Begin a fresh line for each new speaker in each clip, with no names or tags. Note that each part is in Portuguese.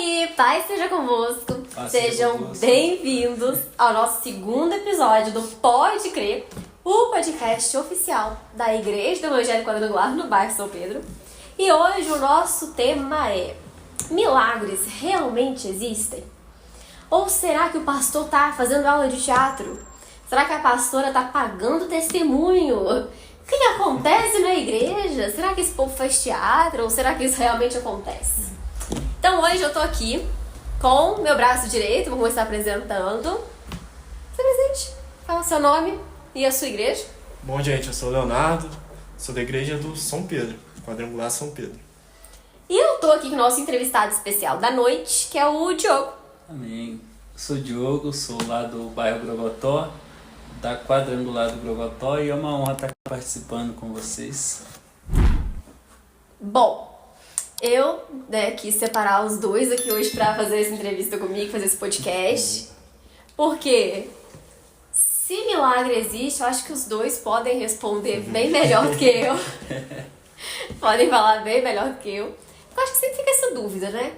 aí, paz seja convosco. Sejam bem-vindos ao nosso segundo episódio do Pode Crer, o podcast oficial da Igreja do Evangelho Quadrangular no bairro São Pedro. E hoje o nosso tema é: milagres realmente existem? Ou será que o pastor está fazendo aula de teatro? Será que a pastora está pagando testemunho? O que acontece na igreja? Será que esse povo faz teatro? Ou será que isso realmente acontece? Então hoje eu tô aqui com meu braço direito, vou começar apresentando. Se presente, fala seu nome e a sua igreja.
Bom, gente, eu sou o Leonardo, sou da igreja do São Pedro, Quadrangular São Pedro.
E eu tô aqui com o nosso entrevistado especial da noite, que é o Diogo.
Amém. Eu sou o Diogo, sou lá do bairro Grogotó, da Quadrangular do Grogotó, e é uma honra estar participando com vocês.
Bom, eu quis separar os dois aqui hoje pra fazer essa entrevista comigo, fazer esse podcast, porque se milagre existe, eu acho que os dois podem responder bem melhor do que eu. Podem falar bem melhor do que eu. Eu acho que sempre fica essa dúvida, né?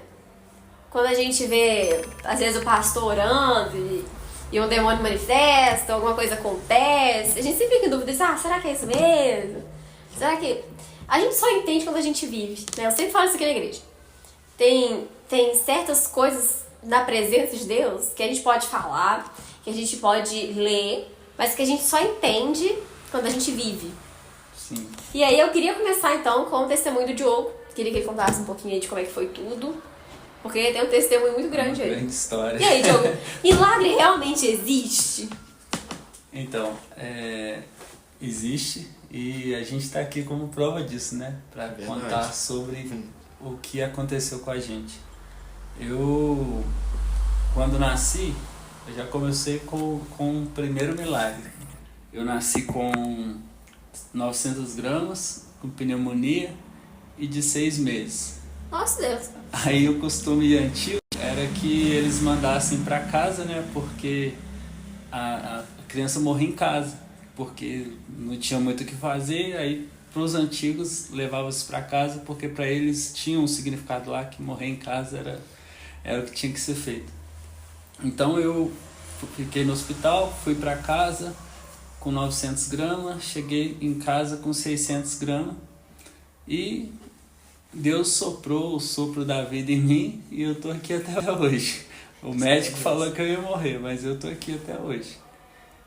Quando a gente vê, às vezes, o pastor orando e um demônio manifesta, alguma coisa acontece, a gente sempre fica em dúvida, será que é isso mesmo? Será que... A gente só entende quando a gente vive, né? Eu sempre falo isso aqui na igreja. Tem certas coisas na presença de Deus que a gente pode falar, que a gente pode ler, mas que a gente só entende quando a gente vive.
Sim.
E aí eu queria começar então com o testemunho do Diogo. Queria que ele contasse um pouquinho aí de como é que foi tudo. Porque tem um testemunho muito grande aí.
Grande história.
E aí, Diogo, milagre realmente existe?
Então, existe, e a gente está aqui como prova disso, né? Para contar sobre o que aconteceu com a gente. Eu, quando nasci, eu já comecei com o primeiro milagre. Eu nasci com 900 gramas, com pneumonia e de 6 meses.
Nossa Deus.
Aí o costume antigo era que eles mandassem para casa, né? Porque a criança morria em casa, porque não tinha muito o que fazer. Aí para os antigos levavam-se para casa, porque para eles tinha um significado lá que morrer em casa era o que tinha que ser feito. Então eu fiquei no hospital, fui para casa com 900 gramas, cheguei em casa com 600 gramas e Deus soprou o sopro da vida em mim e eu tô aqui até hoje. O médico falou que eu ia morrer, mas eu tô aqui até hoje.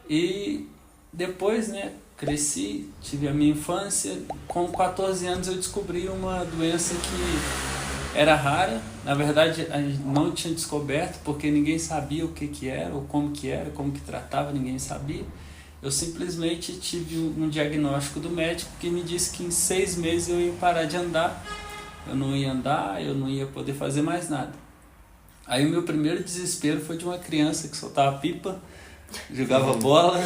E depois, né, cresci, tive a minha infância. Com 14 anos eu descobri uma doença que era rara. Na verdade, a gente não tinha descoberto porque ninguém sabia o que era, ou como que tratava, ninguém sabia. Eu simplesmente tive um diagnóstico do médico que me disse que em 6 meses eu ia parar de andar. Eu não ia andar, eu não ia poder fazer mais nada. Aí o meu primeiro desespero foi de uma criança que soltava pipa, jogava bola,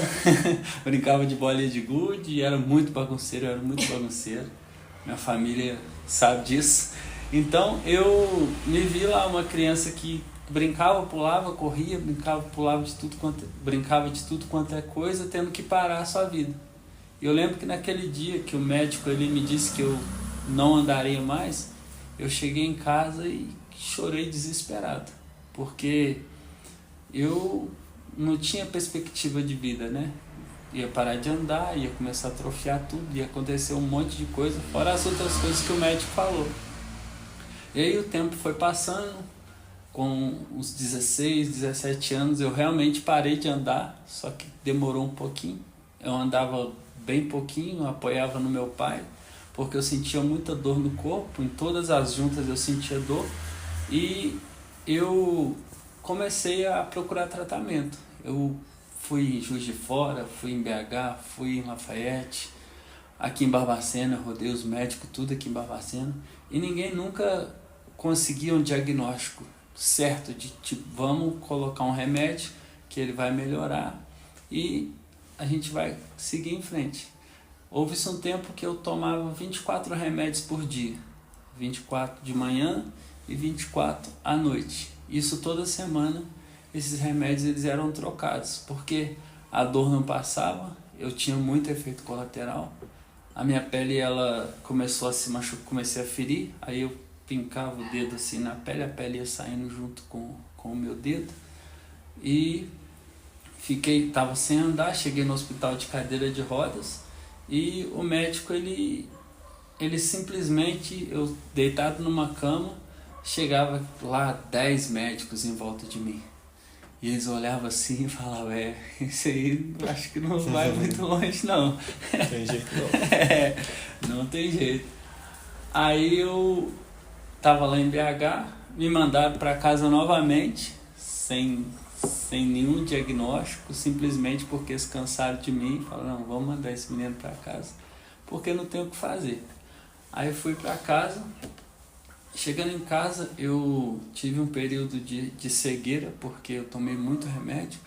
brincava de bolinha de gude, era muito bagunceiro, Minha família sabe disso. Então eu me vi lá uma criança que brincava, pulava, corria, brincava de tudo quanto é coisa, tendo que parar a sua vida. E eu lembro que naquele dia que o médico ele me disse que eu não andaria mais, eu cheguei em casa e chorei desesperado, porque eu não tinha perspectiva de vida, né? Ia parar de andar, ia começar a atrofiar tudo, ia acontecer um monte de coisa, fora as outras coisas que o médico falou. E aí o tempo foi passando, com uns 16, 17 anos eu realmente parei de andar, só que demorou um pouquinho. Eu andava bem pouquinho, apoiava no meu pai, porque eu sentia muita dor no corpo, em todas as juntas eu sentia dor, e eu comecei a procurar tratamento. Eu fui em Juiz de Fora, fui em BH, fui em Lafayette, aqui em Barbacena, rodei os médicos, tudo aqui em Barbacena, e ninguém nunca conseguia um diagnóstico certo de tipo, vamos colocar um remédio que ele vai melhorar e a gente vai seguir em frente. Houve-se um tempo que eu tomava 24 remédios por dia, 24 de manhã e 24 à noite. Isso toda semana, esses remédios eles eram trocados, porque a dor não passava, eu tinha muito efeito colateral, a minha pele ela começou a se machucar, comecei a ferir, aí eu pincava o dedo assim na pele, a pele ia saindo junto com o meu dedo. E tava sem andar, cheguei no hospital de cadeira de rodas e o médico, ele simplesmente, eu deitado numa cama, chegava lá 10 médicos em volta de mim. E eles olhavam assim e falavam, isso aí acho que não vai muito longe não.
Tem jeito não.
Não tem jeito. Aí eu tava lá em BH, me mandaram para casa novamente, sem nenhum diagnóstico, simplesmente porque eles cansaram de mim e falaram, não, vamos mandar esse menino para casa, porque não tem o que fazer. Aí eu fui para casa. Chegando em casa, eu tive um período de cegueira, porque eu tomei muito remédio,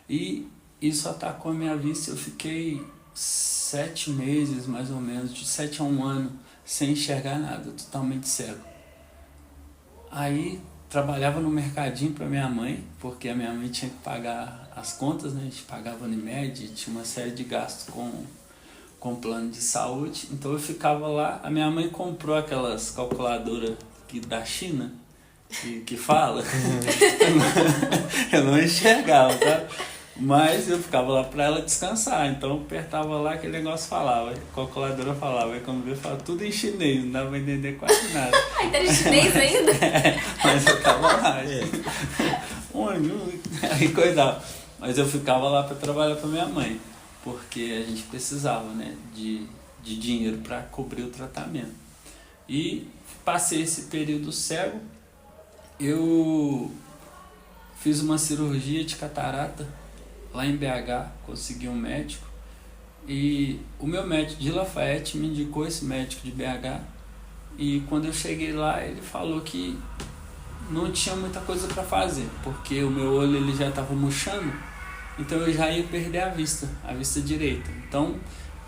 e isso atacou a minha vista. Eu fiquei 7 meses, mais ou menos, de 7 a 1 ano, sem enxergar nada, totalmente cego. Aí, trabalhava no mercadinho para minha mãe, porque a minha mãe tinha que pagar as contas, né? A gente pagava Unimed, tinha uma série de gastos com plano de saúde, então eu ficava lá. A minha mãe comprou aquelas calculadoras da China, que fala, eu não enxergava, tá? Mas eu ficava lá para ela descansar, então eu apertava lá, aquele negócio falava, a calculadora falava, aí quando eu falava tudo em chinês, não dava pra entender quase nada.
Ai, tá em chinês ainda?
Mas eu ficava lá, aí cuidava. Mas eu ficava lá para trabalhar para minha mãe, porque a gente precisava, né, de dinheiro para cobrir o tratamento. E passei esse período cego, eu fiz uma cirurgia de catarata lá em BH, consegui um médico, e o meu médico de Lafayette me indicou esse médico de BH, e quando eu cheguei lá ele falou que não tinha muita coisa para fazer, porque o meu olho ele já estava murchando, então eu já ia perder a vista direita. Então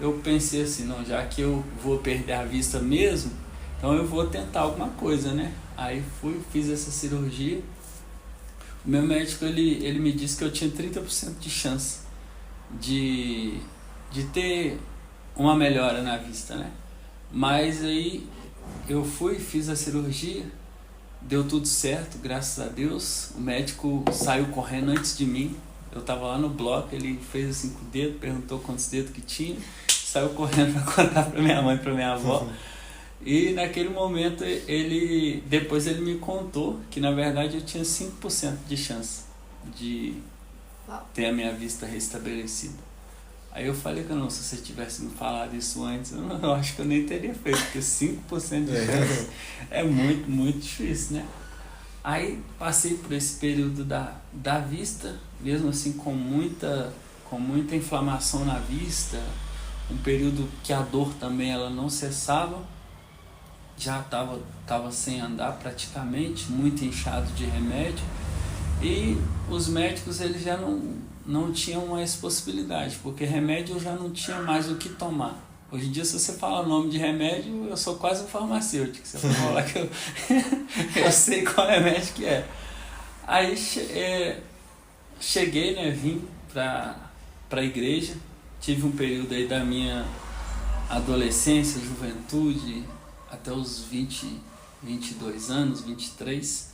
eu pensei assim, não, já que eu vou perder a vista mesmo, então eu vou tentar alguma coisa, né? Aí fiz essa cirurgia. O meu médico, ele me disse que eu tinha 30% de chance de ter uma melhora na vista, né? Mas aí eu fiz a cirurgia, deu tudo certo, graças a Deus. O médico saiu correndo antes de mim. Eu tava lá no bloco, ele fez assim com o dedo, perguntou quantos dedos que tinha, saiu correndo para contar para minha mãe e para minha avó. E naquele momento depois ele me contou que na verdade eu tinha 5% de chance de ter a minha vista restabelecida. Aí eu falei que não, se você tivesse me falado isso antes, eu acho que eu nem teria feito, porque 5% de chance é muito, muito difícil, né? Aí passei por esse período da vista, mesmo assim com muita inflamação na vista, um período que a dor também ela não cessava, já estava sem andar praticamente, muito inchado de remédio, e os médicos eles já não tinham mais possibilidade, porque remédio eu já não tinha mais o que tomar. Hoje em dia, se você fala o nome de remédio, eu sou quase um farmacêutico. Você pode falar que eu sei qual remédio que é. Aí cheguei, né, vim para a igreja, tive um período aí da minha adolescência, juventude, até os 22 anos, 23.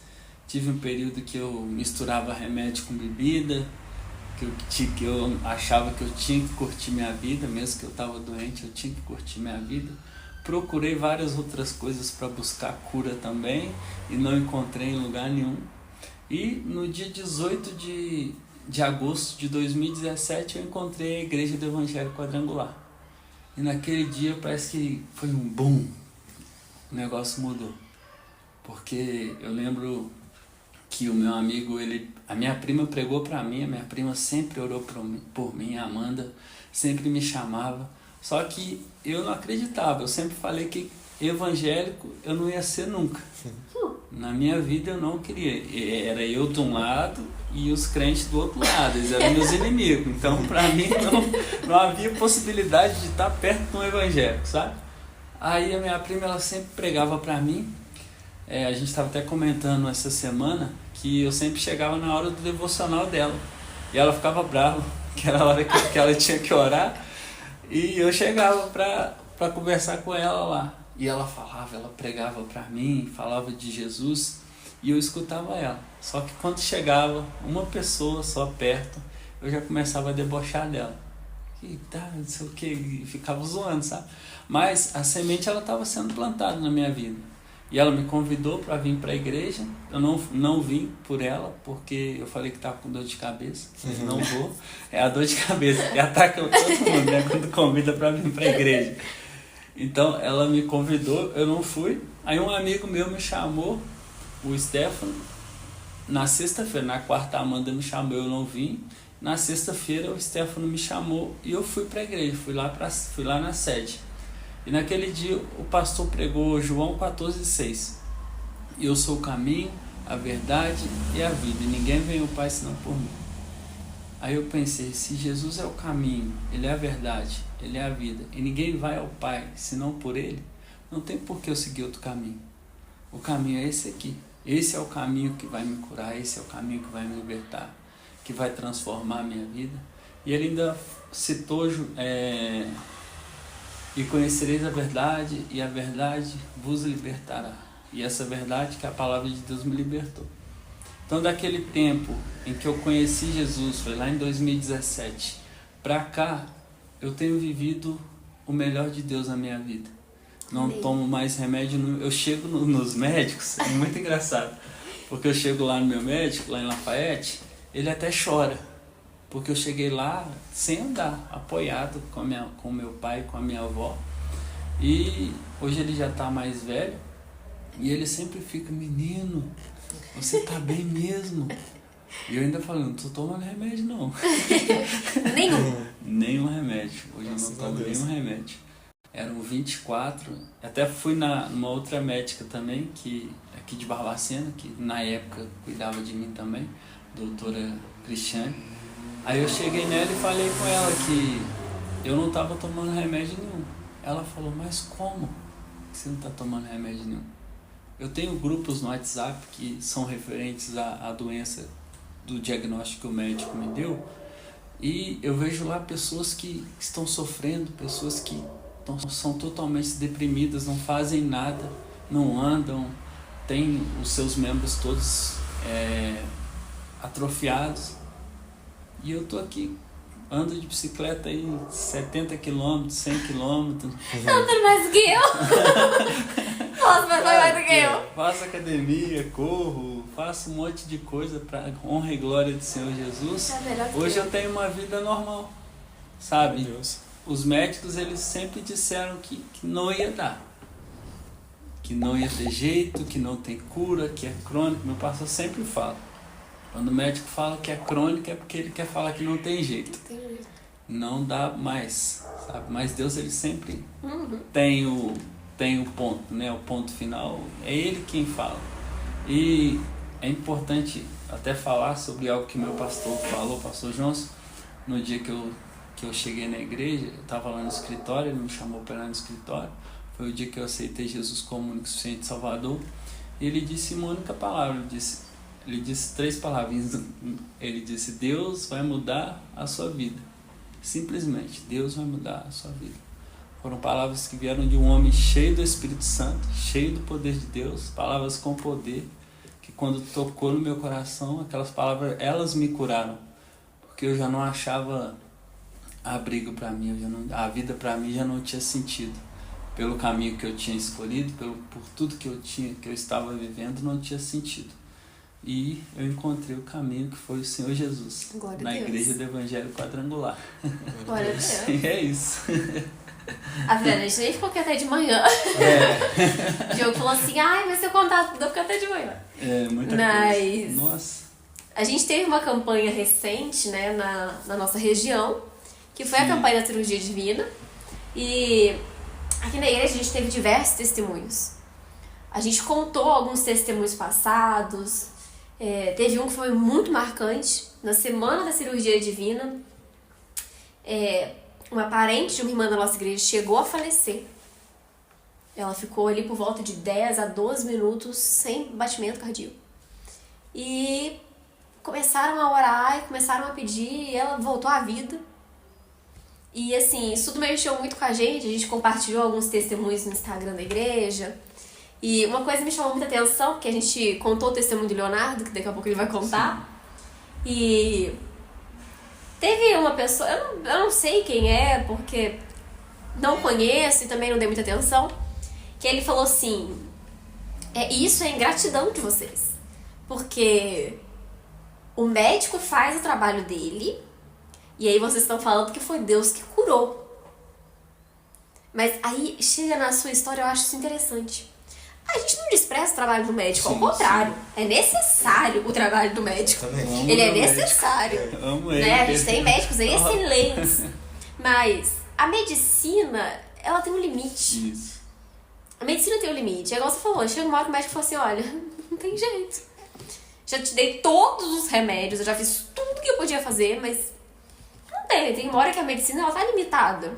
Tive um período que eu misturava remédio com bebida, que eu achava que eu tinha que curtir minha vida, mesmo que eu estava doente, eu tinha que curtir minha vida. Procurei várias outras coisas para buscar cura também e não encontrei em lugar nenhum. E no dia 18 de agosto de 2017 eu encontrei a Igreja do Evangelho Quadrangular. E naquele dia parece que foi um boom, o negócio mudou. Porque eu lembro que o meu amigo, a minha prima pregou para mim, a minha prima sempre orou por mim, a Amanda sempre me chamava, só que eu não acreditava, eu sempre falei que evangélico eu não ia ser nunca. Na minha vida eu não queria, era eu de um lado e os crentes do outro lado, eles eram meus inimigos, então para mim não havia possibilidade de estar perto de um evangélico, sabe? Aí a minha prima ela sempre pregava para mim, a gente estava até comentando essa semana que eu sempre chegava na hora do devocional dela e ela ficava brava, que era a hora que ela tinha que orar, e eu chegava para conversar com ela lá. E ela falava, ela pregava para mim, falava de Jesus, e eu escutava ela. Só que quando chegava uma pessoa só perto, eu já começava a debochar dela. E tá, não sei o que, e ficava zoando, sabe? Mas a semente, ela estava sendo plantada na minha vida. E ela me convidou para vir para a igreja. Eu não vim por ela, porque eu falei que estava com dor de cabeça. Não vou. É a dor de cabeça que ataca todo mundo, né? Quando convida para vir para a igreja. Então ela me convidou, eu não fui. Aí um amigo meu me chamou, o Stefano, na sexta-feira. Na quarta a Amanda me chamou, eu não vim. Na sexta-feira o Stefano me chamou e eu fui para a igreja, fui lá na sede. E naquele dia o pastor pregou João 14,6. Eu sou o caminho, a verdade e a vida, e ninguém vem ao Pai senão por mim. Aí eu pensei, se Jesus é o caminho, Ele é a verdade, Ele é a vida, e ninguém vai ao Pai senão por Ele, não tem por que eu seguir outro caminho. O caminho é esse aqui. Esse é o caminho que vai me curar, esse é o caminho que vai me libertar, que vai transformar a minha vida. E ele ainda citou, e conhecereis a verdade, e a verdade vos libertará. E essa verdade que a palavra de Deus me libertou. Então, daquele tempo em que eu conheci Jesus, foi lá em 2017, para cá, eu tenho vivido o melhor de Deus na minha vida. Não tomo mais remédio. Eu chego nos médicos, é muito engraçado, porque eu chego lá no meu médico, lá em Lafayette, ele até chora, porque eu cheguei lá sem andar, apoiado com meu pai, com a minha avó. E hoje ele já está mais velho, e ele sempre fica, menino, você tá bem mesmo? E eu ainda falo, não tô tomando remédio não. Nenhum remédio. Hoje eu não tomo nenhum remédio. Eram 24, até fui numa outra médica também, aqui de Barbacena, que na época cuidava de mim também, doutora Cristiane. Aí eu cheguei nela e falei com ela que eu não estava tomando remédio nenhum. Ela falou, mas como você não está tomando remédio nenhum? Eu tenho grupos no WhatsApp que são referentes à doença do diagnóstico que o médico me deu, e eu vejo lá pessoas que estão sofrendo, pessoas que são totalmente deprimidas, não fazem nada, não andam, têm os seus membros todos atrofiados. E eu tô aqui, ando de bicicleta aí 70 km, 100 km.
Andando mais do que eu. Nossa, mas foi mais do que eu.
Faço academia, corro, faço um monte de coisa para honra e glória do Senhor Jesus. Hoje eu tenho uma vida normal, sabe?
Meu Deus.
Os médicos, eles sempre disseram que não ia dar, que não ia ter jeito, que não tem cura, que é crônico. Meu pastor sempre fala, quando o médico fala que é crônico é porque ele quer falar que não tem jeito, não dá mais, sabe? Mas Deus, ele sempre tem o ponto, né? O ponto final, é Ele quem fala. E é importante até falar sobre algo que meu pastor falou, o pastor Johnson, no dia que eu cheguei na igreja. Eu estava lá no escritório, ele me chamou para ir lá no escritório. Foi o dia que eu aceitei Jesus como único suficiente Salvador. E ele disse uma única palavra, ele disse 3 palavras. Ele disse, Deus vai mudar a sua vida. Simplesmente, Deus vai mudar a sua vida. Foram palavras que vieram de um homem cheio do Espírito Santo, cheio do poder de Deus, palavras com poder, que quando tocou no meu coração, aquelas palavras, elas me curaram. Porque eu já não achava abrigo para mim, a vida para mim já não tinha sentido. Pelo caminho que eu tinha escolhido, por tudo que eu estava vivendo, não tinha sentido. E eu encontrei o caminho que foi o Senhor Jesus, na Igreja do Evangelho Quadrangular.
Glória a Deus.
É isso.
A gente nem ficou aqui até de manhã. O Diogo falou assim, vai ser contato, eu fico até de manhã.
Muita coisa. Nossa.
A gente teve uma campanha recente, né, na nossa região, que foi a campanha da cirurgia divina. E aqui na igreja a gente teve diversos testemunhos. A gente contou alguns testemunhos passados. Teve um que foi muito marcante. Na semana da cirurgia divina, uma parente de uma irmã da nossa igreja chegou a falecer. Ela ficou ali por volta de 10 a 12 minutos sem batimento cardíaco. E começaram a orar e começaram a pedir, e ela voltou à vida. E assim, isso tudo mexeu muito com a gente compartilhou alguns testemunhos no Instagram da igreja. E uma coisa me chamou muita atenção, porque a gente contou o testemunho do Leonardo, que daqui a pouco ele vai contar. Sim. E teve uma pessoa, eu não sei quem é, porque não conheço e também não dei muita atenção, que ele falou assim, isso é ingratidão de vocês. Porque o médico faz o trabalho dele, e aí vocês estão falando que foi Deus que curou. Mas aí chega na sua história, eu acho isso interessante. A gente não despreza o trabalho do médico, ao contrário. É necessário o trabalho do médico. Ele é necessário.
Amo
ele. Né? A gente tem médicos excelentes. Mas a medicina, ela tem um limite.
Isso.
A medicina tem um limite. É igual você falou, chega uma hora que o médico fala assim, olha, não tem jeito. Já te dei todos os remédios, eu já fiz tudo que eu podia fazer, mas não tem. Tem uma hora que a medicina, ela tá limitada.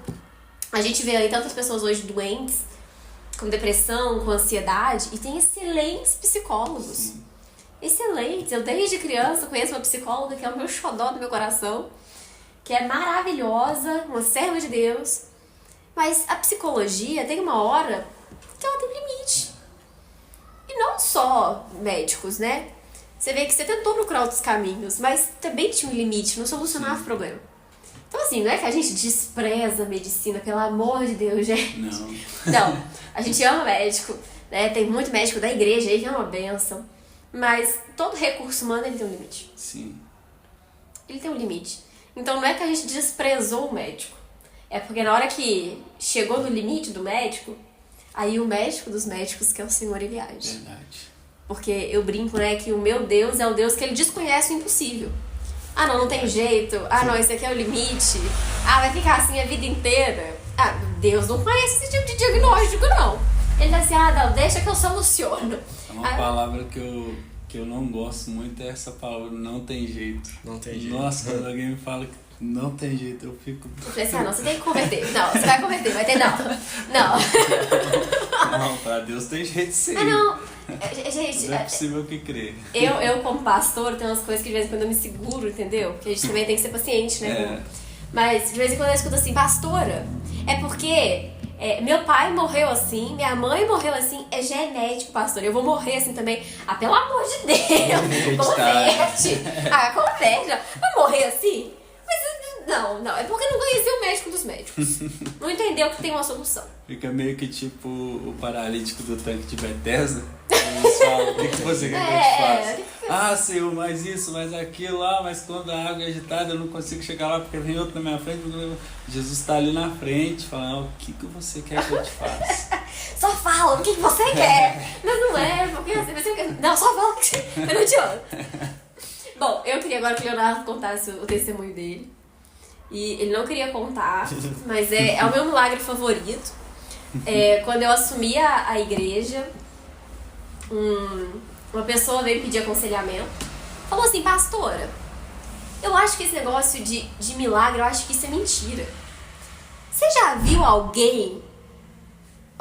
A gente vê aí tantas pessoas hoje doentes, com depressão, com ansiedade, e tem excelentes psicólogos. Sim. Excelentes. Eu desde criança conheço uma psicóloga que é o meu xodó do meu coração, que é maravilhosa, uma serva de Deus. Mas a psicologia tem uma hora que ela tem um limite. E não só médicos, né? Você vê que você tentou procurar outros caminhos, mas também tinha um limite, não solucionava o problema. Então assim, não é que a gente despreza a medicina, pelo amor de Deus, gente. Não, a gente ama médico, né? Tem muito médico da igreja aí que é uma bênção. Mas todo recurso humano, ele tem um limite.
Sim.
Ele tem um limite. Então não é que a gente desprezou o médico. É porque na hora que chegou no limite do médico, aí o médico dos médicos, que é o Senhor, ele age.
Verdade.
Porque eu brinco, né, que o meu Deus é o Deus que ele desconhece o impossível. Ah, não tem jeito. Ah, não, esse aqui é o limite. Ah, vai ficar assim a vida inteira. Ah, Deus não conhece esse tipo de diagnóstico, não. Ele diz assim, não, deixa que eu soluciono.
Uma palavra que eu não gosto muito é essa palavra, não tem jeito.
Não tem jeito.
Nossa, quando alguém me fala que não tem jeito, eu fico...
Eu falei assim, não, você tem que converter. Não, você vai converter, vai ter não.
Não, pra Deus tem jeito sim.
Não. Gente,
não é possível que crer.
Eu como pastor, tem umas coisas que de vez em quando eu me seguro, entendeu? Porque a gente também tem que ser paciente, né? Mas de vez em quando eu escuto assim, pastora, é porque meu pai morreu assim, minha mãe morreu assim, é genético, pastor. Eu vou morrer assim também. Ah, pelo amor de Deus, converte. Converte. Vai morrer assim? Mas não, é porque não conheceu o médico dos médicos. Não entendeu que tem uma solução.
Fica meio que tipo o paralítico do tanque de Bethesda. Eles falam, o que você quer que eu te faça? Ah, Senhor, mais isso, mais aquilo lá, mas quando a água é agitada eu não consigo chegar lá porque vem outro na minha frente. Jesus está ali na frente, falando, o que você quer que eu te faça?
Só fala o que você quer. Mas não é, porque você quer. Não, só fala que eu não adianta. Bom, eu queria agora que o Leonardo contasse o testemunho dele. E ele não queria contar, mas é o meu milagre favorito. Quando eu assumi a igreja, uma pessoa veio pedir aconselhamento. Falou assim, pastora, eu acho que esse negócio de milagre, eu acho que isso é mentira. Você já viu alguém...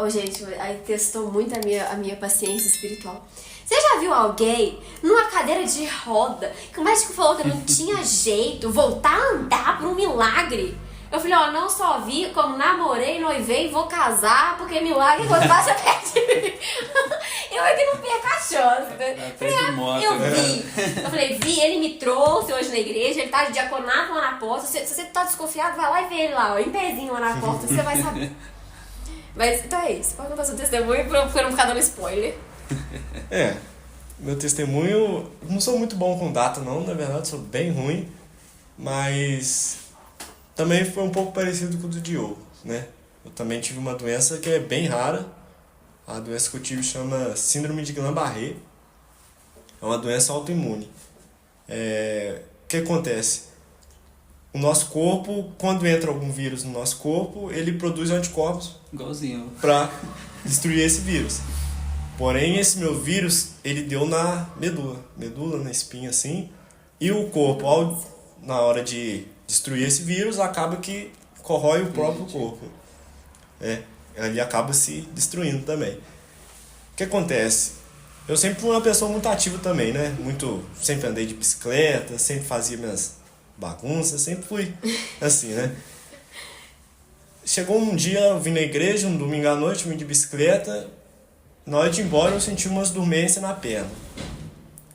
gente, aí testou muito a minha paciência espiritual. Você já viu alguém numa cadeira de roda que o médico falou que não tinha jeito, voltar a andar por um milagre? Eu falei, não só vi, como namorei, noivei, vou casar, porque milagre quando passa perto de mim. Eu é que não perco a chance. Eu falei, ele me trouxe hoje na igreja, ele tá de diaconato lá na porta. Se você tá desconfiado, vai lá e vê ele lá, em pezinho lá na porta, você vai saber. Mas, então é isso. Pode contar seu testemunho pra eu não ficar dando spoiler.
Meu testemunho, não sou muito bom com data não, na verdade sou bem ruim, mas também foi um pouco parecido com o do Diogo, né? Eu também tive uma doença que é bem rara, a doença que eu tive chama Síndrome de Guillain-Barré, é uma doença autoimune. O que acontece? O nosso corpo, quando entra algum vírus no nosso corpo, ele produz anticorpos
igualzinho
para destruir esse vírus. Porém, esse meu vírus, ele deu na medula, na espinha assim, e o corpo, na hora de destruir esse vírus, acaba que corrói o próprio corpo. Ele acaba se destruindo também. O que acontece? Eu sempre fui uma pessoa muito ativa também, né? Sempre andei de bicicleta, sempre fazia minhas bagunças, sempre fui assim, né? chegou um dia, eu vim na igreja, um domingo à noite, vim de bicicleta. Na hora de ir embora, eu senti umas dormências na perna.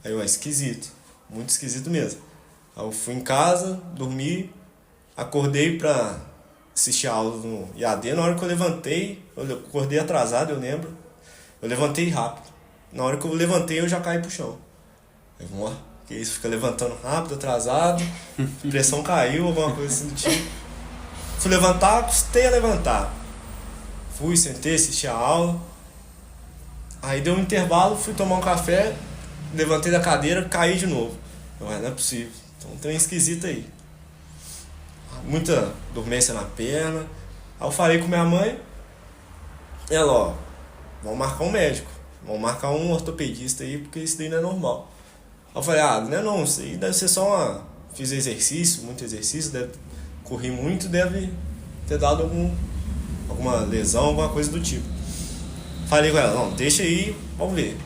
Aí eu, esquisito. Muito esquisito mesmo. Aí eu fui em casa, dormi, acordei pra assistir a aula no IAD. Na hora que eu levantei, eu acordei atrasado, eu lembro. Eu levantei rápido. Na hora que eu levantei, eu já caí pro chão. Aí, ó, que isso, fica levantando rápido, atrasado, pressão caiu, alguma coisa assim do tipo. Fui levantar, custei a levantar. Fui, sentei, assisti a aula. Aí deu um intervalo, fui tomar um café, levantei da cadeira, caí de novo. Não é possível. Então tem um esquisito aí. Muita dormência na perna. Aí eu falei com minha mãe. Ela, ó, vamos marcar um médico. Vamos marcar um ortopedista aí, porque isso daí não é normal. Aí eu falei, não é não, isso aí deve ser só uma... Fiz exercício, muito exercício, corri muito, deve ter dado alguma lesão, alguma coisa do tipo. Falei com ela, não, deixa aí, vamos ver.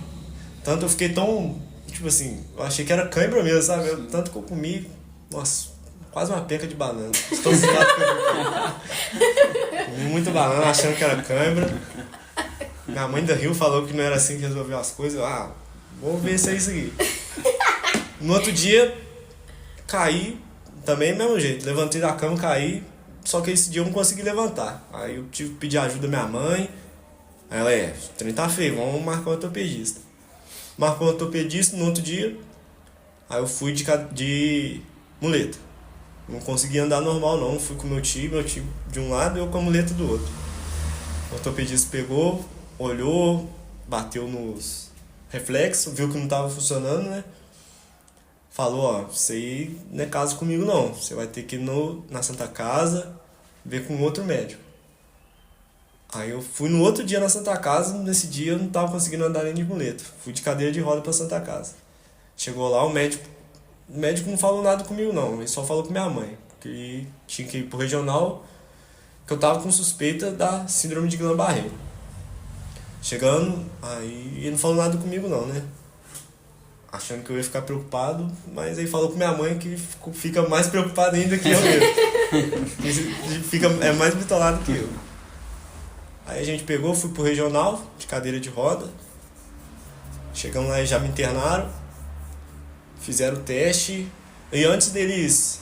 Tanto eu fiquei tão, tipo assim, eu achei que era cãibra mesmo, sabe? Tanto que eu comi, nossa, quase uma penca de banana. Estou comi muita banana, achando que era cãibra. Minha mãe da Rio falou que não era assim que resolveu as coisas. Vou ver se é isso aqui. No outro dia, caí, também do mesmo jeito. Levantei da cama, caí, só que esse dia eu não consegui levantar. Aí eu tive que pedir ajuda da minha mãe. Aí ela, o trem tá feio, vamos marcar um ortopedista. Marcou um ortopedista no outro dia. Aí eu fui de muleta. Não consegui andar normal não, fui com meu tio de um lado e eu com a muleta do outro. O ortopedista pegou, olhou, bateu nos reflexos, viu que não tava funcionando, né? Falou, isso aí não é caso comigo não, você vai ter que ir na Santa Casa ver com outro médico. Aí eu fui no outro dia na Santa Casa, nesse dia eu não tava conseguindo andar nem de muleta. Fui de cadeira de roda pra Santa Casa. Chegou lá, o médico não falou nada comigo não, ele só falou com minha mãe. Que tinha que ir pro regional, que eu tava com suspeita da síndrome de Guillain-Barré. Chegando, aí ele não falou nada comigo não, né? Achando que eu ia ficar preocupado, mas aí falou com minha mãe que fica mais preocupado ainda que eu mesmo. É mais bitolado que eu. Aí a gente pegou, fui pro regional, de cadeira de roda. Chegamos lá e já me internaram. Fizeram o teste. E antes deles...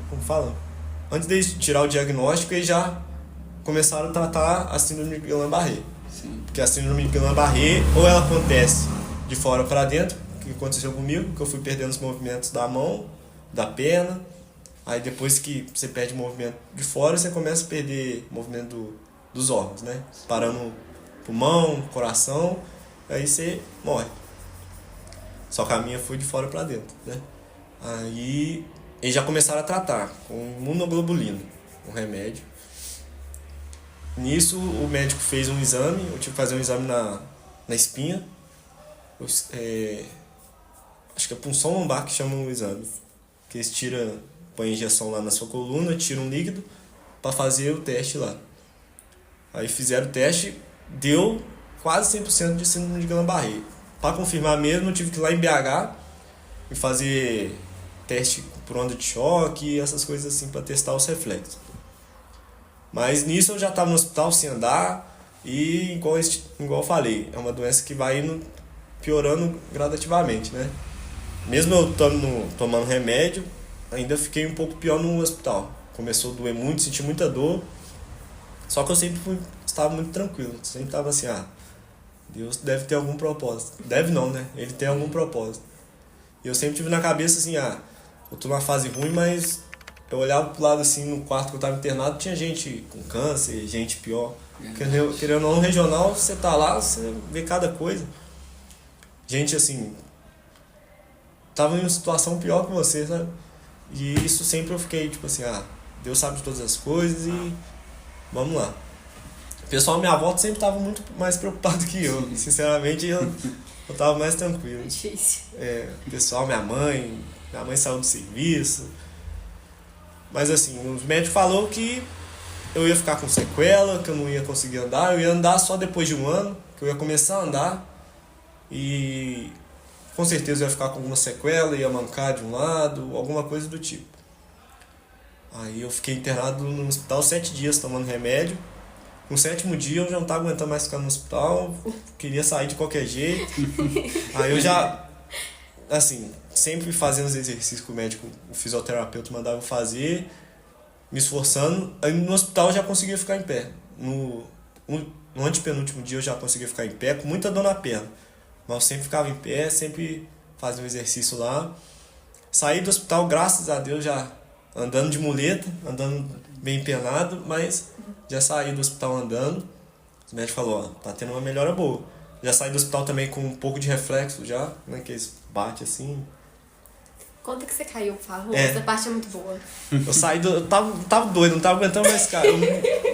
como fala? Antes deles tirar o diagnóstico, eles já começaram a tratar a síndrome de Guillain-Barré. Porque a síndrome de Guillain-Barré, ou ela acontece de fora para dentro, que aconteceu comigo, que eu fui perdendo os movimentos da mão, da perna. Aí depois que você perde o movimento de fora, você começa a perder o movimento dos órgãos, né? Parando pulmão, coração, aí você morre. Só que a minha foi de fora para dentro, né? Aí eles já começaram a tratar com imunoglobulina, um remédio. Nisso o médico fez um exame, eu tive que fazer um exame na espinha. Acho que é punção lombar que chama o exame. Que eles põe a injeção lá na sua coluna, tiram um líquido para fazer o teste lá. Aí fizeram o teste, deu quase 100% de síndrome de Guillain-Barré. Para confirmar mesmo, eu tive que ir lá em BH e fazer teste por onda de choque, essas coisas assim, para testar os reflexos. Mas nisso eu já estava no hospital sem andar e, igual eu falei, é uma doença que vai indo piorando gradativamente, né? Mesmo eu tomando remédio, ainda fiquei um pouco pior no hospital. Começou a doer muito, senti muita dor. Só que eu sempre estava muito tranquilo. Sempre estava assim, Deus deve ter algum propósito. Deve não, né? Ele tem algum propósito. E eu sempre tive na cabeça assim, eu tô numa fase ruim, mas eu olhava pro lado assim, no quarto que eu estava internado, tinha gente com câncer, gente pior. Querendo ou não, no regional, você tá lá, você vê cada coisa. Gente assim, tava em uma situação pior que você, sabe? E isso sempre eu fiquei tipo assim, Deus sabe de todas as coisas e vamos lá. O pessoal à minha volta sempre tava muito mais preocupado que eu. Sinceramente, eu tava mais tranquilo.
É difícil.
O pessoal, minha mãe saiu do serviço. Mas assim, os médicos falaram que eu ia ficar com sequela, que eu não ia conseguir andar. Eu ia andar só depois de um ano, que eu ia começar a andar. E com certeza eu ia ficar com alguma sequela, ia mancar de um lado, alguma coisa do tipo. Aí eu fiquei internado no hospital 7 dias tomando remédio. No 7º dia eu já não tava aguentando mais ficar no hospital, queria sair de qualquer jeito. Aí eu já, assim, sempre fazendo os exercícios que o médico, o fisioterapeuta mandava eu fazer, me esforçando. Aí no hospital eu já conseguia ficar em pé. No antepenúltimo dia eu já conseguia ficar em pé, com muita dor na perna. Mas eu sempre ficava em pé, sempre fazia um exercício lá. Saí do hospital, graças a Deus, já andando de muleta, andando bem empenado, mas já saí do hospital andando. O médico falou, ó, tá tendo uma melhora boa. Já saí do hospital também com um pouco de reflexo já, né, que eles batem assim.
Conta que você caiu, por favor.
É.
Essa parte é muito boa.
Eu saí do... Eu tava doido, não tava aguentando mais ficar. Eu